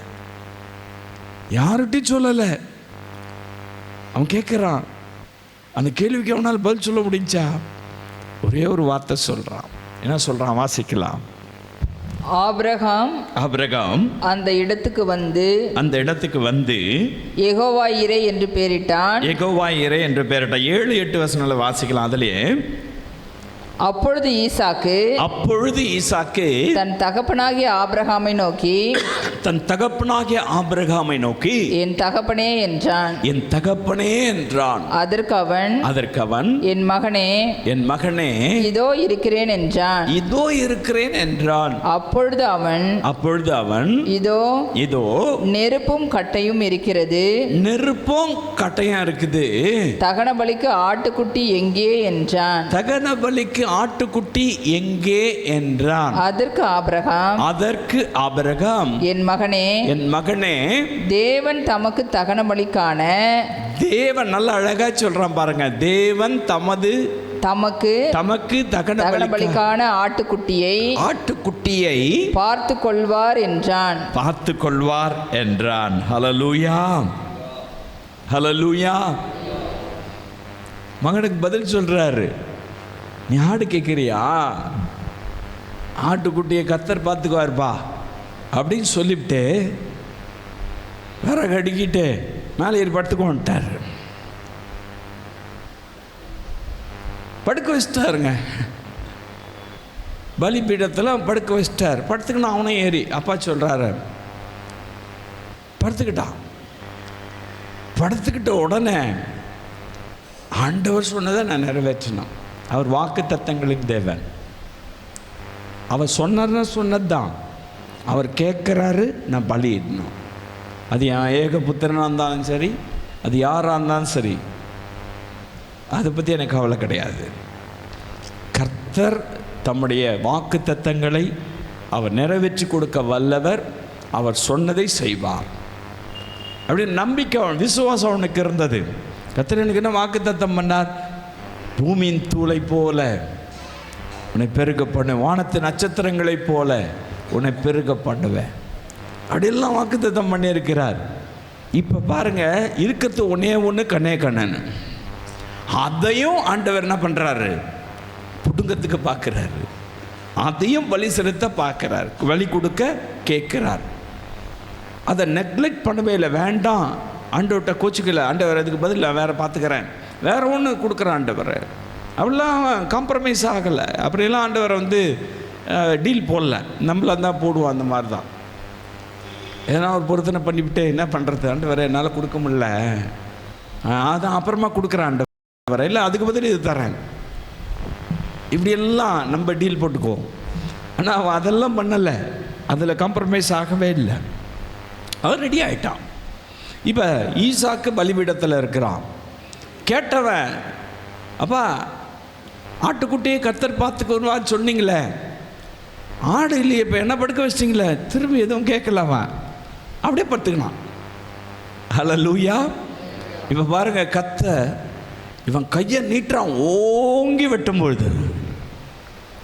யார்கிட்டையும் சொல்லலை. அவன் கேட்குறான், அந்த கேள்விக்கு அவனால் பதில் சொல்ல முடிஞ்சா? ஒரே ஒரு வார்த்தை சொல்கிறான். என்ன சொல்கிறான்? வாசிக்கலாம். ஆபிரகாம் அந்த இடத்துக்கு வந்து யெகோவா யிரே என்று பெயரிட்டான். 7, 8 வசனங்களை வாசிக்கலாம். அதிலே அப்பொழுது ஈசாக்கு தன் தகப்பனாகிய ஆபிரகாமை நோக்கி என் தகப்பனே என்றான். அதற்கு அவன் என் மகனே இதோ இருக்கிறேன் என்றான். அப்பொழுது அவன் இதோ நெருப்பும் கட்டையும் இருக்குது, தகன பலிக்கு ஆட்டுக்குட்டி எங்கே என்றான். ஆட்டுக்குட்டி எங்கே என்றான். அதற்கு ஆபிரகாம் என் மகனே தேவன் தமக்கு தகன பலிக்கான, தேவன் நல்ல அழகா சொல்றான் பாருங்க, தேவன் தமக்கு தகன பலிக்கான ஆட்டுக்குட்டியை பார்த்து கொள்வார் என்றான். ஹல்லேலூயா, ஹல்லேலூயா. மகனுக்கு பதில் சொல்றாரு, நீ ஆடு கேட்குறியா? ஆட்டுக்குட்டியை கர்த்தர் பார்த்துக்குவார்ப்பா அப்படின்னு சொல்லிவிட்டு விறகு அடிக்கிட்டு மேலே ஏறி படுத்துக்கோன்ட்டார். படுக்க வச்சிட்டாருங்க. பலிபீடத்தில் படுக்க வச்சிட்டார். படுத்துக்கணும் அவனே ஏறி. அப்பா சொல்கிறாரு, படுத்துக்கிட்டான். படுத்துக்கிட்ட உடனே ஆண்டவர் சொன்னதை நான் நிறைவேற்றினோம். அவர் வாக்கு தத்தங்களின் தேவன். அவர் சொன்னது தான். அவர் கேட்குறாரு, நான் பலியிடணும். அது என் ஏக புத்திரனாக இருந்தாலும் சரி, அது யாராக இருந்தாலும் சரி, அதை பற்றி எனக்கு கவலை கிடையாது. கர்த்தர் தம்முடைய வாக்கு தத்தங்களை அவர் நிறைவேற்றி கொடுக்க வல்லவர். அவர் சொன்னதை செய்வார் அப்படின்னு நம்பிக்கை, விசுவாசம் அவனுக்கு இருந்தது. கர்த்தர் எனக்கு என்ன வாக்கு தத்தம் பண்ணார்? பூமியின் தூளை போல உன்னை பெருக பண்ணு, வானத்து நட்சத்திரங்களைப் போல உன்னை பெருக பண்ணுவேன் அப்படிலாம் வாக்கு தத்தம் பண்ணியிருக்கிறார். இப்போ பாருங்க, இருக்கிறது ஒன்னே ஒன்று, கண்ணே கண்ணன். அதையும் ஆண்டவர் என்ன பண்ணுறாரு? புடுங்கத்துக்கு பார்க்குறாரு. அதையும் பலி செலுத்த பார்க்குறார், வழி கொடுக்க கேட்குறார். அதை நெக்லெக்ட் பண்ணவே இல்லை. வேண்டாம், ஆண்டவர்கிட்ட கோச்சிக்கல. ஆண்டவர் அதுக்கு பதில் நான் வேறு பார்த்துக்கிறேன், வேறு ஒன்று கொடுக்குறேன் ஆண்டவர். அப்படிலாம் காம்ப்ரமைஸ் ஆகலை. அப்படியெல்லாம் ஆண்டவரை டீல் போடல. நம்மளாம் தான் போடுவோம் அந்த மாதிரி தான். ஏன்னா ஒரு பொருத்தனை பண்ணிவிட்டு என்ன பண்ணுறது, ஆண்டவரை என்னால் கொடுக்க முடியல, அதான் அப்புறமா கொடுக்குறேன் ஆண்டவரை, இல்லை அதுக்கு பதில் இது தரேன், இப்படியெல்லாம் நம்ம டீல் போட்டுக்குவோம். ஆனால் அவன் அதெல்லாம் பண்ணலை, அதில் காம்ப்ரமைஸ் ஆகவே இல்லை. அவன் ரெடி ஆகிட்டான். இப்போ ஈசாக்கு பலிபீடத்தில் இருக்கிறான். கேட்டவன், அப்பா ஆட்டுக்குட்டியை கர்த்தர் பார்த்துக்குவான்னு சொன்னீங்களே, ஆடு இல்லையே, இப்போ என்ன படுக்க வச்சிட்டிங்களே, திரும்பி எதுவும் கேட்கலாமா? அப்படியே படுத்துக்கணும். ஹல்லேலூயா. இப்போ பாருங்க, இவன் கையை நீட்டுறான், ஓங்கி வெட்டும்பொழுது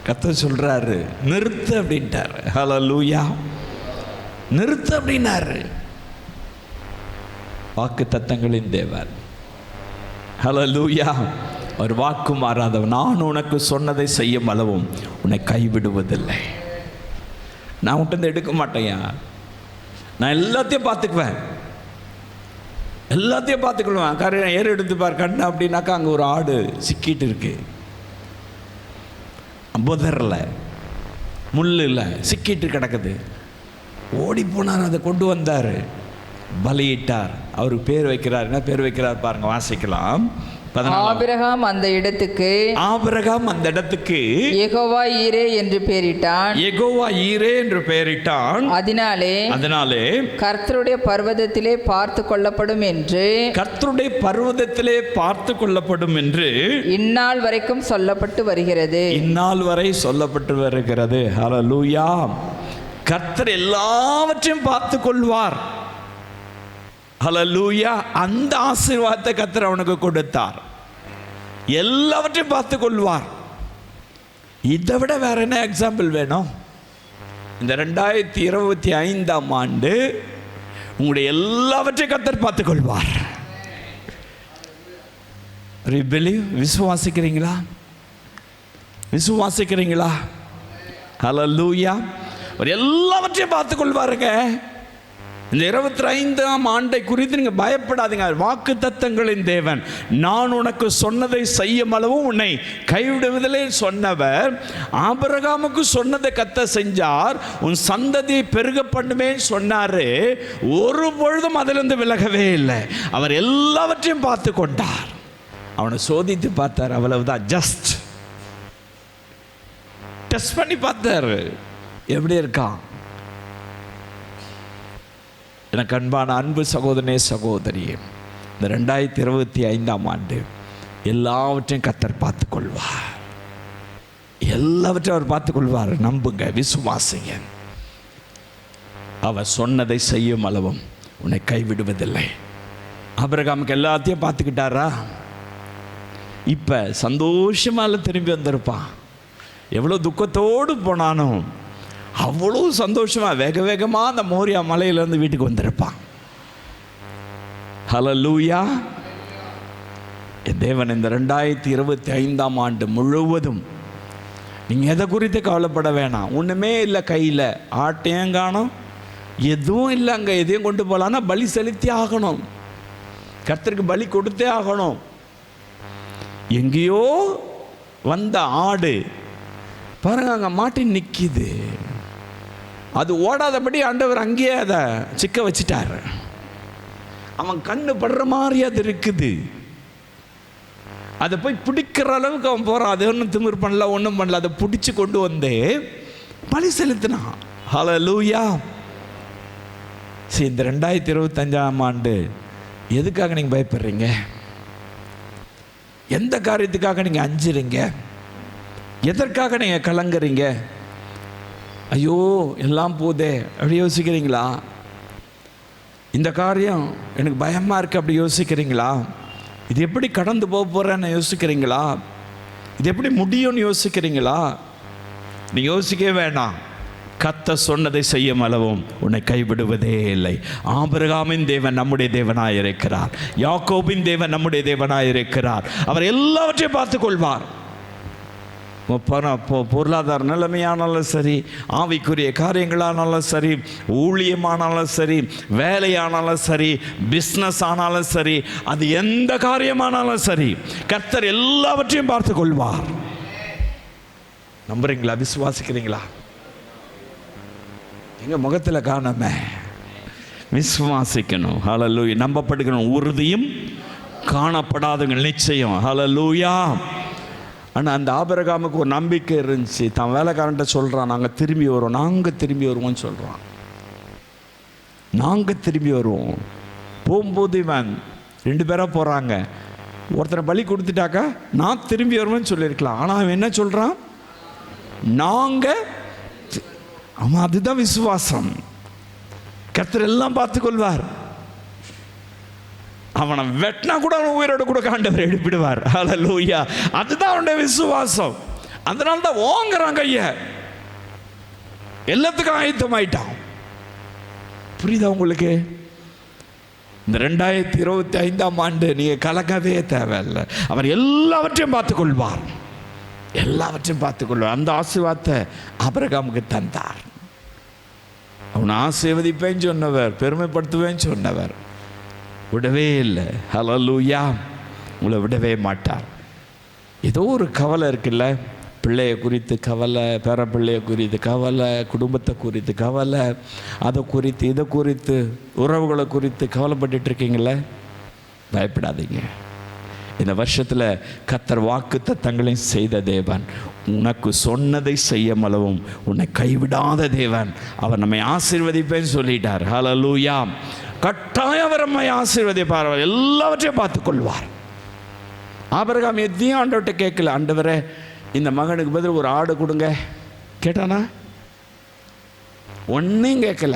கர்த்தர் சொல்கிறாரு, நிறுத்து அப்படின்ட்டார். ஹல்லேலூயா. நிறுத்து அப்படின்னாரு. வாக்கு தத்தங்களின் தேவன். ஹல்லேலூயா. ஒரு வாக்கு மாறாதவன். நான் உனக்கு சொன்னதை செய்யும் அளவும் உன்னை கைவிடுவதில்லை. நான் உன்கிட்ட எடுக்க மாட்டேயா, நான் எல்லாத்தையும் பார்த்துக்குவேன், எல்லாத்தையும் பார்த்துக்கொள்வேன். காரணம் ஏறு எடுத்துப்பார் கண்ணு அப்படின்னாக்கா அங்கே ஒரு ஆடு சிக்கிட்டு இருக்கு, புதரில் முள்ளில் சிக்கிட்டு கிடக்குது. ஓடி போனார், அதை கொண்டு வந்தார், பலியிட்டார். அவருக்கு பேர் வைக்கிறார். என்ன பேர் வைக்கிறார் பாருங்க, வாசிக்கலாம். ஆபிரகாம் அந்த இடத்துக்கு யெகோவா ஈரே என்று பெயரிட்டான். யெகோவா ஈரே என்று பெயரிட்டான். அதனாலே கர்த்தருடைய பர்வதத்திலே பார்த்து கொள்ளப்படும் என்று, கர்த்தருடைய பர்வதத்திலே பார்த்து கொள்ளப்படும் என்று இந்நாள் வரைக்கும் சொல்லப்பட்டு வருகிறது. இந்நாள் வரை சொல்லப்பட்டு வருகிறது. ஹல்லேலூயா. கர்த்தர் எல்லாவற்றையும் பார்த்து கொள்வார். ஹல்லேலூயா. அந்த ஆசீர்வாதத்தை கர்த்தர் அவனுக்கு கொடுத்தார். எல்லாவற்றையும் பார்த்து கொள்வார். இதை விட வேற என்ன எக்ஸாம்பிள் வேணும்? இந்த 2025ஆம் ஆண்டு உங்களுடைய எல்லாவற்றையும் கர்த்தர் பார்த்து கொள்வார். விசுவாசிக்கிறீங்களா? விசுவாசிக்கிறீங்களா? ஹல்லேலூயா. எல்லாவற்றையும் பார்த்து கொள்வாருங்க. இந்த 25ஆம் ஆண்டை குறித்து நீங்கள் பயப்படாதீங்க. வாக்கு தத்தங்களின் தேவன். நான் உனக்கு சொன்னதை செய்யும் அளவும் உன்னை கைவிடுவதிலே சொன்னவர். ஆபிரகாமுக்கு சொன்னதை கர்த்தர் செஞ்சார். உன் சந்ததியை பெருக பண்ணுவேன்னு சொன்னார். ஒரு பொழுதும் அதிலிருந்து விலகவே இல்லை. அவர் எல்லாவற்றையும் பார்த்து கொண்டார். அவனை சோதித்து பார்த்தார், அவ்வளவுதான். ஜஸ்ட் டெஸ்ட் பண்ணி பார்த்தார், எப்படி இருக்கான். எனக்கு அன்பான அன்பு சகோதரனே, சகோதரியே, இந்த 2025ஆம் ஆண்டு எல்லாவற்றையும் கர்த்தர் பார்த்து கொள்வார். எல்லாவற்றையும் அவர் பார்த்து கொள்வார். நம்புங்க, விசுவாசிங்க. அவர் சொன்னதை செய்யும் அளவும் உன்னை கைவிடுவதில்லை. ஆபிரகாமுக்கு எல்லாத்தையும் பார்த்துக்கிட்டாரா? இப்போ சந்தோஷமால திரும்பி வந்திருப்பான். எவ்வளோ துக்கத்தோடு போனாலும் அவ்வளோ சந்தோஷமாக வேக வேகமாக அந்த மோரியா மலையிலேருந்து வீட்டுக்கு வந்திருப்பான். ஹல்லேலூயா. என் தேவன் இந்த 2025ஆம் ஆண்டு முழுவதும் நீங்கள் எதை குறித்து கவலைப்பட வேணாம். ஒன்றுமே இல்லை கையில், ஆட்டையும் காணும், எதுவும் இல்லை. அங்கே எதையும் கொண்டு போகலான்னா பலி செலுத்தி ஆகணும், கர்த்தருக்கு பலி கொடுத்தே ஆகணும். எங்கேயோ வந்த ஆடு பாருங்க அங்கே மாட்டி நிற்கிது. அது ஓடாதபடி ஆண்டவர் அங்கேயே அதை சிக்க வச்சிட்டார். அவன் கண்ணு படுற மாதிரி அது இருக்குது. அதை போய் பிடிக்கிற அளவுக்கு அவன் போகிறான். அது ஒன்றும் திமிர் பண்ணல, ஒன்றும் பண்ணல. அதை பிடிச்சி கொண்டு வந்து பலி செலுத்தினான். ஹல்லேலூயா. சரி, இந்த 2025ஆம் ஆண்டு எதுக்காக நீங்கள் பயப்படுறீங்க? எந்த காரியத்துக்காக நீங்கள் அஞ்சுறீங்க? எதற்காக நீங்கள் கலங்குறீங்க? ஐயோ எல்லாம் போதே அப்படி யோசிக்கிறீங்களா? இந்த காரியம் எனக்கு பயமாக இருக்குது அப்படி யோசிக்கிறீங்களா? இது எப்படி கடந்து போக போகிறேன்னு யோசிக்கிறீங்களா? இது எப்படி முடியும்னு யோசிக்கிறீங்களா? நீ யோசிக்கவே வேணாம். கர்த்தர் சொன்னதை செய்யும் அளவும் உன்னை கைவிடுவதே இல்லை. ஆபிரகாமின் தேவன் நம்முடைய தேவனாய் இருக்கிறார். யாக்கோபின் தேவன் நம்முடைய தேவனாய் இருக்கிறார். அவர் எல்லாவற்றையும் பார்த்து கொள்வார். பொருளாதார நிலைமையானாலும் சரி, ஆவிக்குரிய காரியங்களானாலும் சரி, ஊழியமானாலும் சரி, வேலையானாலும் சரி, பிஸ்னஸ் ஆனாலும் சரி, அது எந்த காரியமானாலும் சரி, கர்த்தர் எல்லாவற்றையும் பார்த்து கொள்வார். நம்புறீங்களா? விசுவாசிக்கிறீங்களா? எங்க முகத்தில் காணாம விசுவாசிக்கணும். ஹல்லேலூயா. நம்பப்படுகிறோம் உறுதியும் காணப்படாதுங்க நிச்சயம். ஹல்லேலூயா. ஆனால் அந்த ஆபிரகாமுக்கு ஒரு நம்பிக்கை இருந்துச்சு. தான் வேலைக்காரன்ட்ட சொல்கிறான், நாங்கள் திரும்பி வருவோம், நாங்கள் திரும்பி வருவோம்னு சொல்கிறான். நாங்கள் திரும்பி வருவோம். போகும்போது இவன் 2 பேராக போகிறாங்க. ஒருத்தரை பலி கொடுத்துட்டாக்கா நான் திரும்பி வருவேன்னு சொல்லியிருக்கலாம். ஆனால் அவன் என்ன சொல்கிறான்? நாங்கள். ஆமாம், அதுதான் விசுவாசம். கர்த்தர் எல்லாம் பார்த்து கொள்வார். அவனை வெட்டினா கூட அவன் உயிரோட கூட ஆண்டவர் எழுப்பிடுவார். ஹல்லேலூயா. அதுதான் அவனுடைய விசுவாசம். அதனால தான் ஓங்குறான் கைய, எல்லாத்துக்கும் ஆயத்தமாயிட்டான். புரியுதா உங்களுக்கு? இந்த 2025ஆம் ஆண்டு நீங்க கலக்கவே தேவையில்லை. அவர் எல்லாவற்றையும் பார்த்துக் கொள்வார். எல்லாவற்றையும் பார்த்துக் கொள்வார். அந்த ஆசீர்வாதத்தை ஆபிரகாமுக்கு தந்தார். அவனை ஆசீர்வதிப்பேன்னு சொன்னவர், பெருமைப்படுத்துவேன்னு சொன்னவர் விடவே இல்லை. ஹல்லேலூயா. உங்களை விடவே மாட்டார். ஏதோ ஒரு கவலை இருக்குல்ல, பிள்ளையை குறித்து கவலை, பேர பிள்ளையை குறித்து கவலை, குடும்பத்தை குறித்து கவலை, அதை குறித்து இதை குறித்து உறவுகளை குறித்து கவலைப்பட்டு இருக்கீங்களே, பயப்படாதீங்க. இந்த வருஷத்தில் கர்த்தர் வாக்குத்தத்தங்களையும் செய்த தேவன், உனக்கு சொன்னதை செய்யும் அளவும் உன்னை கைவிடாத தேவன். அவர் நம்மை ஆசீர்வதிப்பேன்னு சொல்லிட்டார். ஹல்லேலூயா. கட்டாயம் அவர் நம்மை ஆசீர்வதிப்பார். எல்லாவற்றையும் பார்த்து கொள்வார். ஆபிரகாம் எதையும் ஆண்டவர்கிட்ட கேட்கல. ஆண்டவரே இந்த மகனுக்கு பதில் ஒரு ஆடு கொடுங்க கேட்டானா? ஒன்றையும் கேட்கல.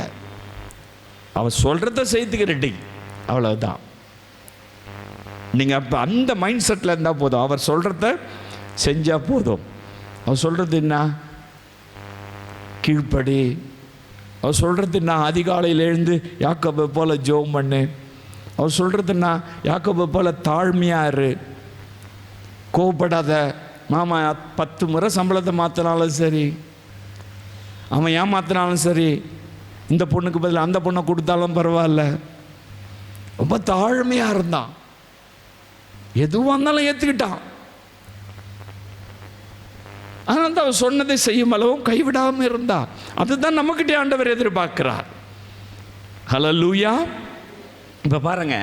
அவர் சொல்கிறத செய்துக்கு ரெடி, அவ்வளவுதான். நீங்கள் அப்போ அந்த மைண்ட் செட்டில் இருந்தால் போதும். அவர் சொல்கிறத செஞ்சால் போதும். அவர் சொல்கிறது என்ன? கீழ்ப்படி. அவர் சொல்கிறது என்ன? அதிகாலையில் எழுந்து யாக்கோபை போல் ஜெபம் பண்ணு. அவர் சொல்கிறது என்ன? யாக்கோபை போல் தாழ்மையாக இரு, கோவப்படாத. மாமா 10 முறை சம்பளத்தை மாற்றினாலும் சரி, அவன் ஏமாத்தினாலும் சரி, இந்த பொண்ணுக்கு பதில் அந்த பொண்ணை கொடுத்தாலும் பரவாயில்ல, ரொம்ப தாழ்மையாக இருந்தான். எதுவாக இருந்தாலும் ஏற்றுக்கிட்டான். ஆனால் அவர் சொன்னதை செய்யும் அளவும் கைவிடாமல் இருந்தா. அதுதான் நம்மக்கிட்டே ஆண்டவர் எதிர்பார்க்கிறார். ஹல்லேலூயா. இப்போ பாருங்க,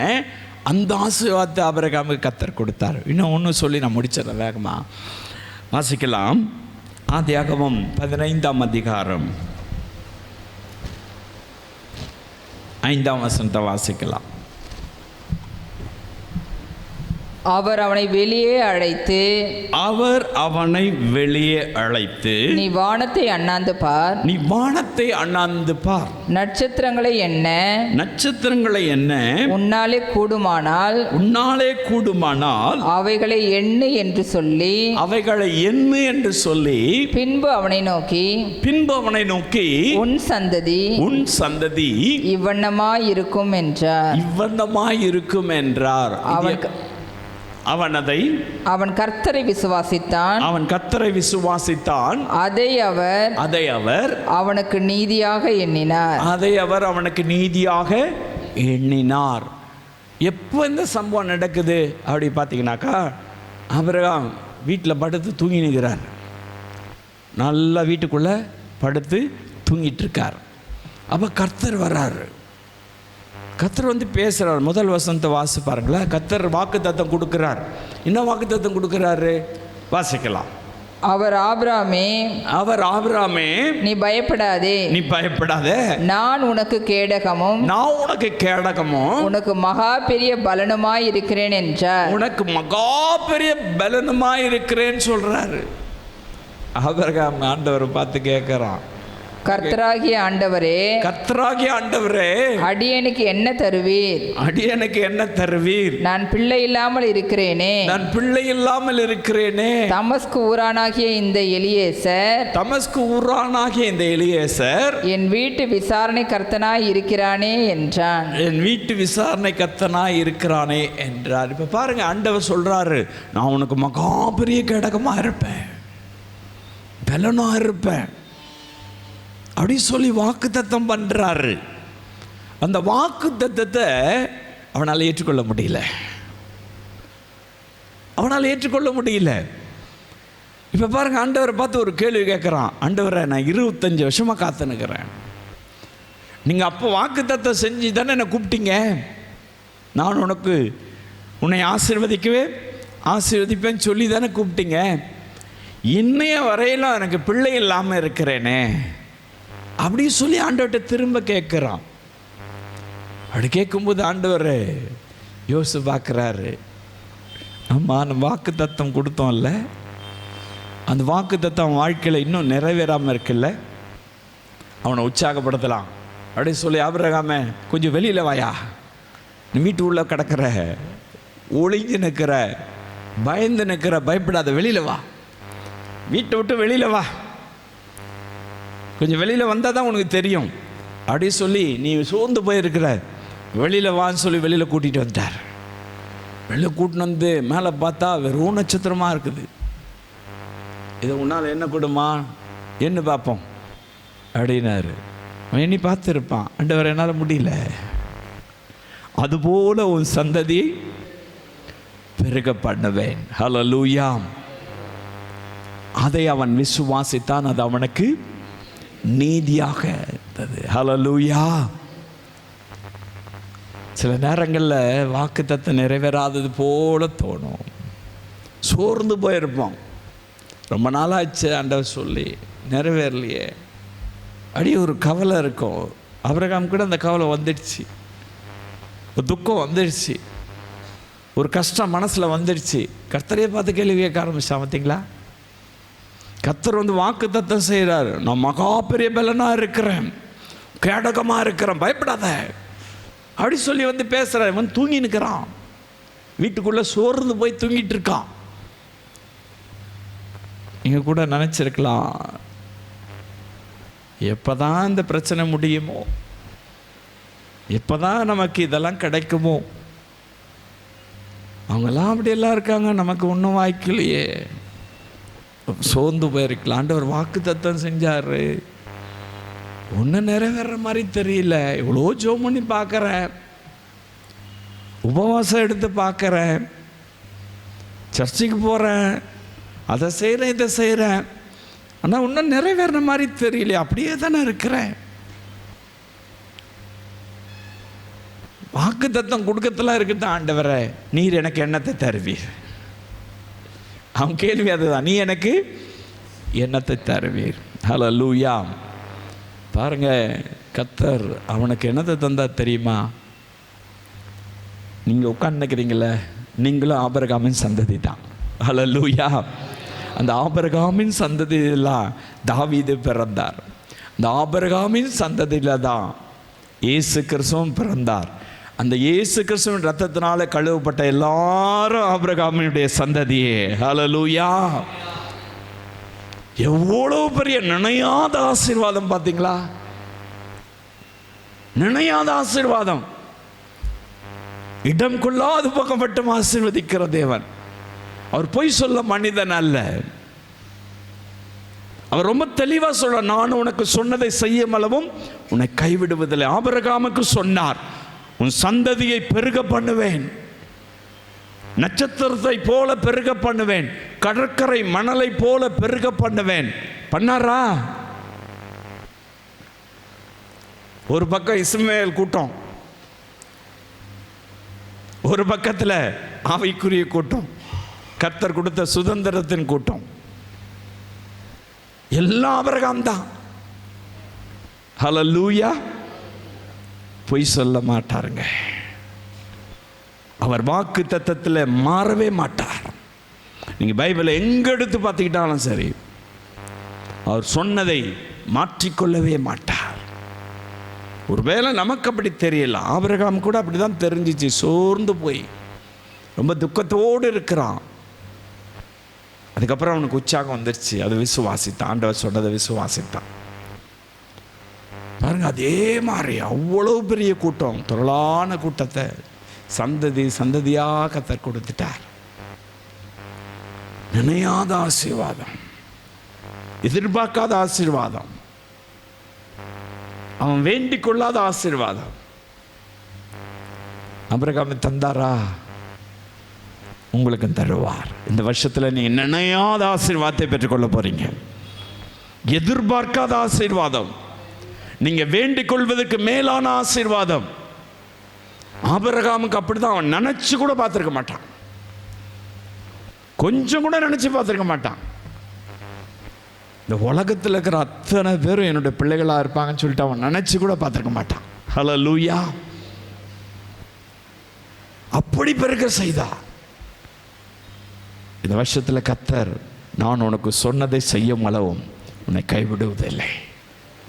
அந்த ஆசீர்வாதத்தை ஆபிரகாமுக்கு கர்த்தர் கொடுத்தார். இன்னும் ஒன்று சொல்லி நான் முடிச்சிடறேன் வேகமாக. வாசிக்கலாம். ஆதியாகமம் 15ஆம் அதிகாரம் 5ஆம் வசனத்தை வாசிக்கலாம். அவர் அவனை வெளியே அழைத்து நீ வானத்தை அண்ணாந்து பார், நட்சத்திரங்களை எண்ண உன்னாலே கூடுமானால் அவைகளை எண்ணு என்று சொல்லி பின்பு அவனை நோக்கி உன் சந்ததி இவ்வண்ணமாய் இருக்கும் என்றார். அவன் கர்த்தரை விசுவாசித்தான். அதை அவர் அவனுக்கு நீதியாக எண்ணினார். எப்போ இந்த சம்பவம் நடக்குது அப்படி பார்த்தீங்கன்னாக்கா, ஆபிரகாம் வீட்டில் படுத்து தூங்கினுக்கிறார். நல்லா வீட்டுக்குள்ளே படுத்து தூங்கிட்டு இருக்கார். அப்போ கர்த்தர் வர்றாரு. கர்த்தர் வந்து பேசுகிறார். முதல் வசனத்தை வாசி பாருங்களேன். கர்த்தர் வாக்குத்தத்தம் கொடுக்கிறார். என்ன வாக்குத்தத்தம் கொடுக்கிறாரு? வாசிக்கலாம். அவர் ஆபிரகாமே நீ பயப்படாதே, நான் உனக்கு கேடகமும் உனக்கு மகா பெரிய பலனுமாய் இருக்கிறேன் என்றார். உனக்கு மகா பெரிய பலனுமாய் இருக்கிறேன்னு சொல்றாரு. ஆபிரகாம் ஆண்டவரை பார்த்து கேட்கிறான், கர்த்தராகிய ஆண்டவரே, அடியேனுக்கு என்ன தருவீர்? நான் பிள்ளை இல்லாமல் இருக்கிறேனே. தமஸ்கு ஊரானாகிய இந்த எலியேசர் என் வீட்டு விசாரணை கர்த்தனாய் இருக்கிறானே என்றான். இப்ப பாருங்க, ஆண்டவர் சொல்றாரு, நான் உனக்கு மகா பெரிய கேடகமா இருப்பேன், பலனா இருப்பேன் அப்படி சொல்லி வாக்குத்தத்தம் பண்றாரு. அந்த வாக்குத்தத்தத்தை அவனால் ஏற்றுக்கொள்ள முடியல. இப்போ பாருங்க, ஆண்டவரை பார்த்து ஒரு கேள்வி கேட்குறான். ஆண்டவரை, நான் 25 வருஷமா காத்துனுக்கிறேன். நீங்கள் அப்போ வாக்குத்தத்தம் செஞ்சு தானே என்னை கூப்பிட்டீங்க. நான் உன்னை ஆசீர்வதிப்பேன்னு சொல்லி தானே கூப்பிட்டீங்க. இன்னைய வரையிலும் எனக்கு பிள்ளை இல்லாமல் இருக்கிறேனே அப்படி சொல்லி ஆண்டவர்கிட்ட திரும்ப கேட்குறான். அப்படி கேட்கும்போது ஆண்டவர் யோசிச்சு பார்க்குறாரு. நம்ம வாக்கு தத்தம் கொடுத்தோம்ல, அந்த வாக்கு தத்தம் வாழ்க்கையில் இன்னும் நிறைவேறாமல் இருக்குல்ல, அவனை உற்சாகப்படுத்தலாம் அப்படி சொல்லி, ஆபிரகாமே கொஞ்சம் வெளியில் வாயா, நீ வீட்டு உள்ள கிடக்கிற, ஒளிஞ்சு நிற்கிற, பயந்து நிற்கிற, பயப்படாத, வெளியில் வா, வீட்டை விட்டு வெளியில் வா, கொஞ்சம் வெளியில் வந்தால் தான் உனக்கு தெரியும் அப்படி சொல்லி, நீ சோர்ந்து போயிருக்கிற, வெளியில் வான்னு சொல்லி வெளியில் கூட்டிகிட்டு வந்துட்டார். வெளியில் கூட்டின்னு வந்து மேலே பார்த்தா வெறும் நட்சத்திரமாக இருக்குது. இதை உன்னால் என்ன கொடுமா, என்ன பார்ப்போம் அப்படின்னாரு. அவன் எண்ணி பார்த்துருப்பான். ஆண்டவர், என்னால் முடியல, அதுபோல உன் சந்ததியை பெருக பண்ணுவேன். ஹல்லேலூயா. அதை அவன் விசுவாசித்தான், அது அவனுக்கு நீதியாக இருந்தது. ஹல்லேலூயா. சில நேரங்களில் வாக்குத்தத்தம் நிறைவேறாதது போல தோணும், சோர்ந்து போயிருப்போம். ரொம்ப நாளாச்சு ஆண்டவர் சொல்லி நிறைவேறலையே அப்படி ஒரு கவலை இருக்கும். ஆபிரகாம் கூட அந்த கவலை வந்துடுச்சு, ஒரு துக்கம் வந்துடுச்சு, ஒரு கஷ்டம் மனசில் வந்துடுச்சு. கர்த்தரையே பார்த்து கேள்வி கேட்க ஆரம்பிச்சான். பார்த்தீங்களா, கர்த்தர் வந்து வாக்குத்தத்தம் செய்கிறார். நான் மகா பெரிய பலனாக இருக்கிறேன், கேடகமாக இருக்கிறேன், பயப்படாத அப்படி சொல்லி வந்து பேசுகிறேன். வந்து தூங்கி நிற்கிறான், வீட்டுக்குள்ளே சோர்ந்து போய் தூங்கிட்டு இருக்கான். நீங்கள் கூட நினச்சிருக்கலாம், எப்போ தான் இந்த பிரச்சனை முடியுமோ, எப்போ தான் நமக்கு இதெல்லாம் கிடைக்குமோ. அவங்கெல்லாம் அப்படியெல்லாம் இருக்காங்க, நமக்கு ஒன்றும் வாய்க்கலையே, சோர்ந்து போயிருக்கலாம். ஆண்டவர் வாக்கு தத்தம் செஞ்சார், ஒன்றும் நிறைவேற மாதிரி தெரியல. இவ்வளோ ஜெபம் பண்ணி பார்க்குறேன், உபவாசம் எடுத்து பார்க்குறேன், சர்ச்சுக்கு போகிறேன், அதை செய்கிறேன், இதை செய்கிறேன், ஆனால் ஒன்றும் நிறைவேற மாதிரி தெரியல, அப்படியே தானே இருக்கிறேன். வாக்கு தத்தம் கொடுக்கறதுலாம் இருக்குது. ஆண்டவரே, நீர் எனக்கு என்னத்தை தருவீர்? அவன் கேள்வி அதுதான், நீ எனக்கு என்னத்தை தருவீர்? ஹல்லேலூயா. பாருங்க, கர்த்தர் அவனுக்கு என்னத்தை தந்தா தெரியுமா? நீங்கள் உட்காந்துக்கிறீங்களே, நீங்களும் ஆபிரகாமின் சந்ததி தான். ஹல்லேலூயா. அந்த ஆபிரகாமின் சந்ததியெல்லாம் தாவீது பிறந்தார். அந்த ஆபிரகாமின் சந்ததியில் தான் இயேசு கிறிஸ்துவும் பிறந்தார். அந்த இயேசு கிறிஸ்துவின் ரத்தத்தினால கழுவப்பட்ட எல்லாரும் ஆபிரகாமினுடைய சந்ததியே. ஹல்லேலூயா. எவ்வளவு பெரிய நினையாத ஆசீர்வாதம் பார்த்தீங்களா? நினையாத ஆசீர்வாதம். இடம் கொள்ளாது பக்கம் மட்டும் ஆசீர்வதிக்கிற தேவன். அவர் பொய் சொல்ல மனிதன் அல்ல. அவர் ரொம்ப தெளிவாக சொல்ற, நான் உனக்கு சொன்னதை செய்யும் அளவும் உன்னை கைவிடுவதில்லை. ஆபிரகாமுக்கு சொன்னார், உன் சந்ததியை பெருக பண்ணுவேன், நட்சத்திரத்தை போல பெருக பண்ணுவேன், கடற்கரை மணலை போல பெருக பண்ணுவேன். பண்ணாரா? ஒரு பக்கம் இஸ்மவேல் கூட்டம், ஒரு பக்கத்தில் ஆவிக்குரிய கூட்டம், கர்த்தர் கொடுத்த சுதந்திரத்தின் கூட்டம். எல்லாம் ஆபிரகாம் தான். ஹல்லேலூயா. பொய் சொல்ல மாட்டாருங்க. அவர் வாக்கு தத்தத்தில் மாறவே மாட்டார். நீங்க பைபிளை எங்க எடுத்து பார்த்துக்கிட்டாலும் சரி, அவர் சொன்னதை மாற்றிக்கொள்ளவே மாட்டார். ஒருவேளை நமக்கு அப்படி தெரியல, ஆபிரகாம் கூட அப்படிதான் தெரிஞ்சிச்சு. சோர்ந்து போய் ரொம்ப துக்கத்தோடு இருக்கிறான். அதுக்கப்புறம் அவனுக்கு உற்சாகம் வந்துருச்சு. அது விசுவாசித்தான், ஆண்டவர் சொன்னதை விசுவாசித்தான். பாருங்க, அதே மாதிரி அவ்வளவு பெரிய கூட்டம், திரளான கூட்டத்தை சந்ததி சந்ததியாக கர்த்தர் கொடுத்துட்டார். நினையாத ஆசீர்வாதம், எதிர்பார்க்காத ஆசீர்வாதம், அவன் வேண்டிக் கொள்ளாத ஆசீர்வாதம் ஆபிரகாம் தந்தாரா? உங்களுக்கு தருவார். இந்த வருஷத்தில் நீங்க நினையாத ஆசீர்வாதத்தை பெற்றுக்கொள்ள போறீங்க. எதிர்பார்க்காத ஆசீர்வாதம், நீங்க வேண்டிக் கொள்வதற்கு மேலான ஆசீர்வாதம். ஆபிரகாமுக்கு அப்படிதான். அவன் நினைச்சு கூட பார்த்திருக்க மாட்டான், கொஞ்சம் கூட நினைச்சு பார்த்திருக்க மாட்டான். இந்த உலகத்தில் இருக்கிற அத்தனை பேரும் என்னுடைய பிள்ளைகளா இருப்பாங்கன்னு சொல்லிட்டு அவன் நினைச்சு கூட பார்த்திருக்க மாட்டான். ஹல்லேலூயா. அப்படி பெருக செய்தா. இந்த வருஷத்தில் கர்த்தர், நான் உனக்கு சொன்னதை செய்யும் அளவும் உன்னை கைவிடுவதில்லை.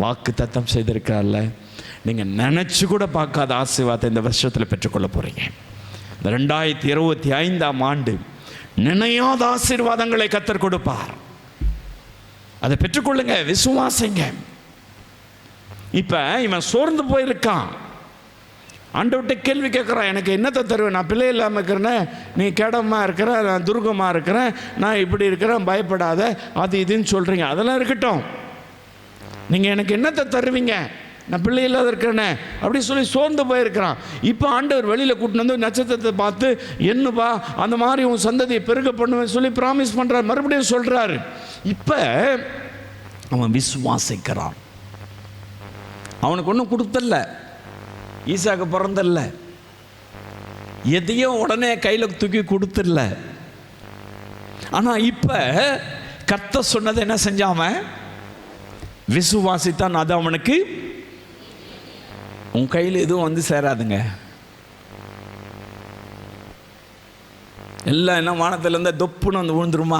வாக்கு தத்தம் செய்திருக்கார்ல, நீங்கள் நினச்சி கூட பார்க்காத ஆசீர்வாதத்தை இந்த வருஷத்தில் பெற்றுக்கொள்ள போகிறீங்க. இந்த 2025ஆம் ஆண்டு நினையாத ஆசீர்வாதங்களை கர்த்தர் கொடுப்பார். அதை பெற்றுக்கொள்ளுங்க, விசுவாசிங்க. இப்போ இவன் சோர்ந்து போயிருக்கான். ஆண்டவர்கிட்ட கேள்வி கேட்குறான், எனக்கு என்னத்தை தருவேன்? நான் பிள்ளை இல்லாமல் இருக்கிறேன்னு, நீ கேடமாக இருக்கிற, நான் துர்கமாக இருக்கிறேன், நான் இப்படி இருக்கிறேன், பயப்படாத, அது இதுன்னு சொல்கிறீங்க. அதெல்லாம் இருக்கட்டும், நீங்கள் எனக்கு என்னத்தை தருவீங்க? நான் பிள்ளை இல்லாத இருக்கிறேனே அப்படி சொல்லி சோர்ந்து போயிருக்கிறான். இப்போ ஆண்டவர் வெளியில் கூட்டின்னு வந்து நட்சத்திரத்தை பார்த்து, என்னப்பா அந்த மாதிரி உன் சந்ததியை பெருக பண்ணுவேன்னு சொல்லி ப்ராமிஸ் பண்ணுறார். மறுபடியும் சொல்கிறாரு. இப்போ அவன் விசுவாசிக்கிறான். அவனுக்கு ஒன்றும் கொடுத்தல்ல, ஈசாக்கு பிறந்தல்ல, எதையும் உடனே கையில் தூக்கி கொடுத்துடல. ஆனால் இப்போ கர்த்தர் சொன்னதை என்ன செஞ்சாம விசுவாசித்தான். அது அவனுக்கு, உன் கையில் எதுவும் வந்து சேராதுங்க. எல்லாம் என்ன வானத்திலேருந்து தொப்புன்னு வந்து விழுந்துருமா?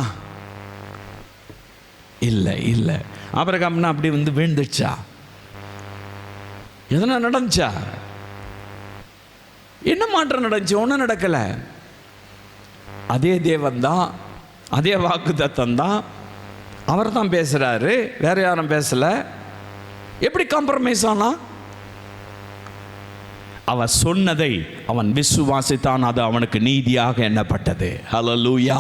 இல்லை இல்லை. ஆபிரகாம்னா அப்படி வந்து விழுந்துச்சா? எதனா நடந்துச்சா? என்ன மாற்றம் நடந்துச்சு? ஒன்றும் நடக்கலை. அதே தேவன் தான், அதே வாக்கு தத்தம் தான், அவர் தான் பேசுகிறாரு, வேற யாரும் பேசலை. எப்படி காம்ப்ரமைஸ் ஆனா? அவன் சொன்னதை அவன் விசுவாசித்தான், அது அவனுக்கு நீதியாக எண்ணப்பட்டது. ஹல்லேலூயா,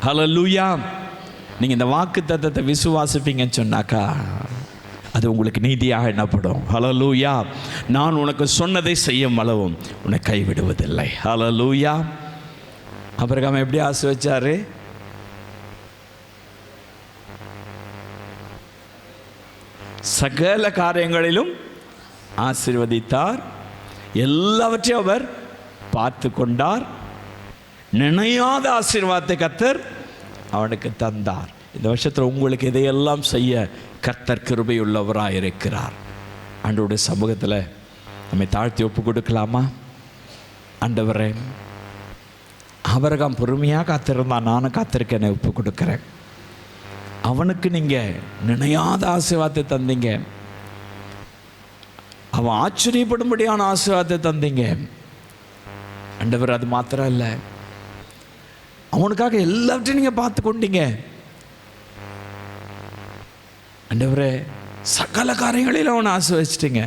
ஹல்லேலூயா. நீங்கள் இந்த வாக்கு தத்தத்தை விசுவாசிப்பீங்கன்னு சொன்னாக்கா அது உங்களுக்கு நீதியாக எண்ணப்படும். ஹல்லேலூயா. நான் உனக்கு சொன்னதை செய்யும் அளவும் உன்னை கைவிடுவதில்லை. ஹல்லேலூயா. ஆபிரகாம் எப்படி ஆசீர்வதிச்சாரு? சகல காரியங்களிலும் ஆசீர்வதித்தார். எல்லாவற்றையும் அவர் பார்த்து கொண்டார். நினையாத ஆசீர்வாதத்தை கர்த்தர் அவனுக்கு தந்தார். இந்த வருஷத்தில் உங்களுக்கு இதையெல்லாம் செய்ய கர்த்தர் கிருபையுள்ளவராக இருக்கிறார். ஆண்டவருடைய சமூகத்தில் நம்மை தாழ்த்தி ஒப்பு கொடுக்கலாமா? ஆண்டவரே, ஆபிரகாம் பொறுமையாக காத்திருந்தான், நானும் காத்திருக்கேன், ஒப்பு கொடுக்குறேன். அவனுக்கு நீங்கள் நினையாத ஆசீர்வாதத்தை தந்தீங்க, அவன் ஆச்சரியப்படும்படியான ஆசீர்வாதத்தை தந்தீங்க. ஆண்டவர், அது மாத்திரம் இல்லை, அவனுக்காக எல்லாவற்றையும் நீங்கள் பார்த்து கொண்டீங்க. ஆண்டவரே, சகல காரியங்களிலும் அவனை ஆசீர்வதிச்சிட்டீங்க.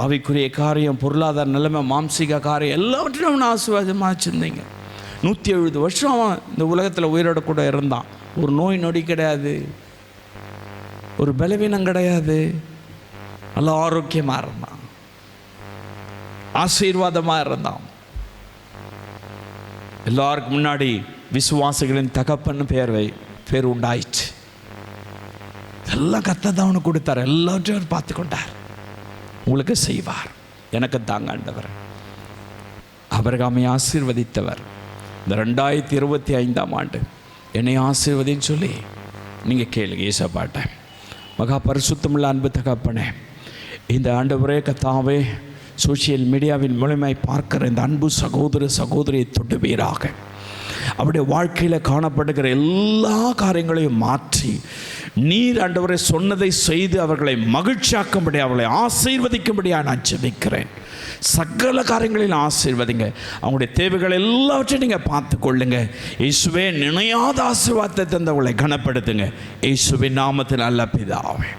ஆவிக்குரிய காரியம், பொருளாதார நிலைமை, மாம்சீக காரியம் எல்லாவற்றையும் அவனை ஆசீர்வாதமாக வச்சுருந்தீங்க. 170 வருஷம் அவன் இந்த உலகத்தில் உயிரோட கூட இருந்தான். ஒரு நோய் நொடி கிடையாது, ஒரு பலவீனம் கிடையாது, நல்ல ஆரோக்கியமாக இருந்தான், ஆசீர்வாதமாக இருந்தான். எல்லாருக்கும் முன்னாடி விசுவாசிகளின் தகப்பன்னு பேர் உண்டாயிடுச்சு. எல்லாம் கர்த்தர் தான் அவனுக்கு கொடுத்தார், எல்லாத்தையும் அவர் பார்த்து கொண்டார். உங்களுக்கு செய்வார், எனக்கு தாங்க ஆண்டவர். ஆபிரகாமை ஆசீர்வதித்தவர். இந்த 2025ஆம் ஆண்டு என்னை ஆசீர்வதின்னு சொல்லி நீங்கள் கேளுங்க ஏசப்பாட்ட. மகா பரிசுத்தமுள்ள அன்பு தகப்பனே, இந்த ஆண்டவரே கர்த்தாவே, சோசியல் மீடியாவின் மூலமாய் பார்க்கிற இந்த அன்பு சகோதர சகோதரியை தொடுவீராக. அவருடைய வாழ்க்கையில் காணப்படுகிற எல்லா காரியங்களையும் மாற்றி நீர் ஆண்டவரை சொன்னதை செய்து அவர்களை மகிழ்ச்சியாக்கும்படி, அவர்களை ஆசீர்வதிக்கும்படியாக நான் ஜெபிக்கிறேன். சகல காரியங்களில் ஆசீர்வதிங்க. அவங்களுடைய தேவைகள் எல்லாவற்றையும் நீங்கள் பார்த்து கொள்ளுங்க. இயேசுவே, நினையாத ஆசீர்வாதத்தை தந்தவர்களை கனப்படுத்துங்க. இயேசுவின் நாமத்தில் நல்ல பிதாவே.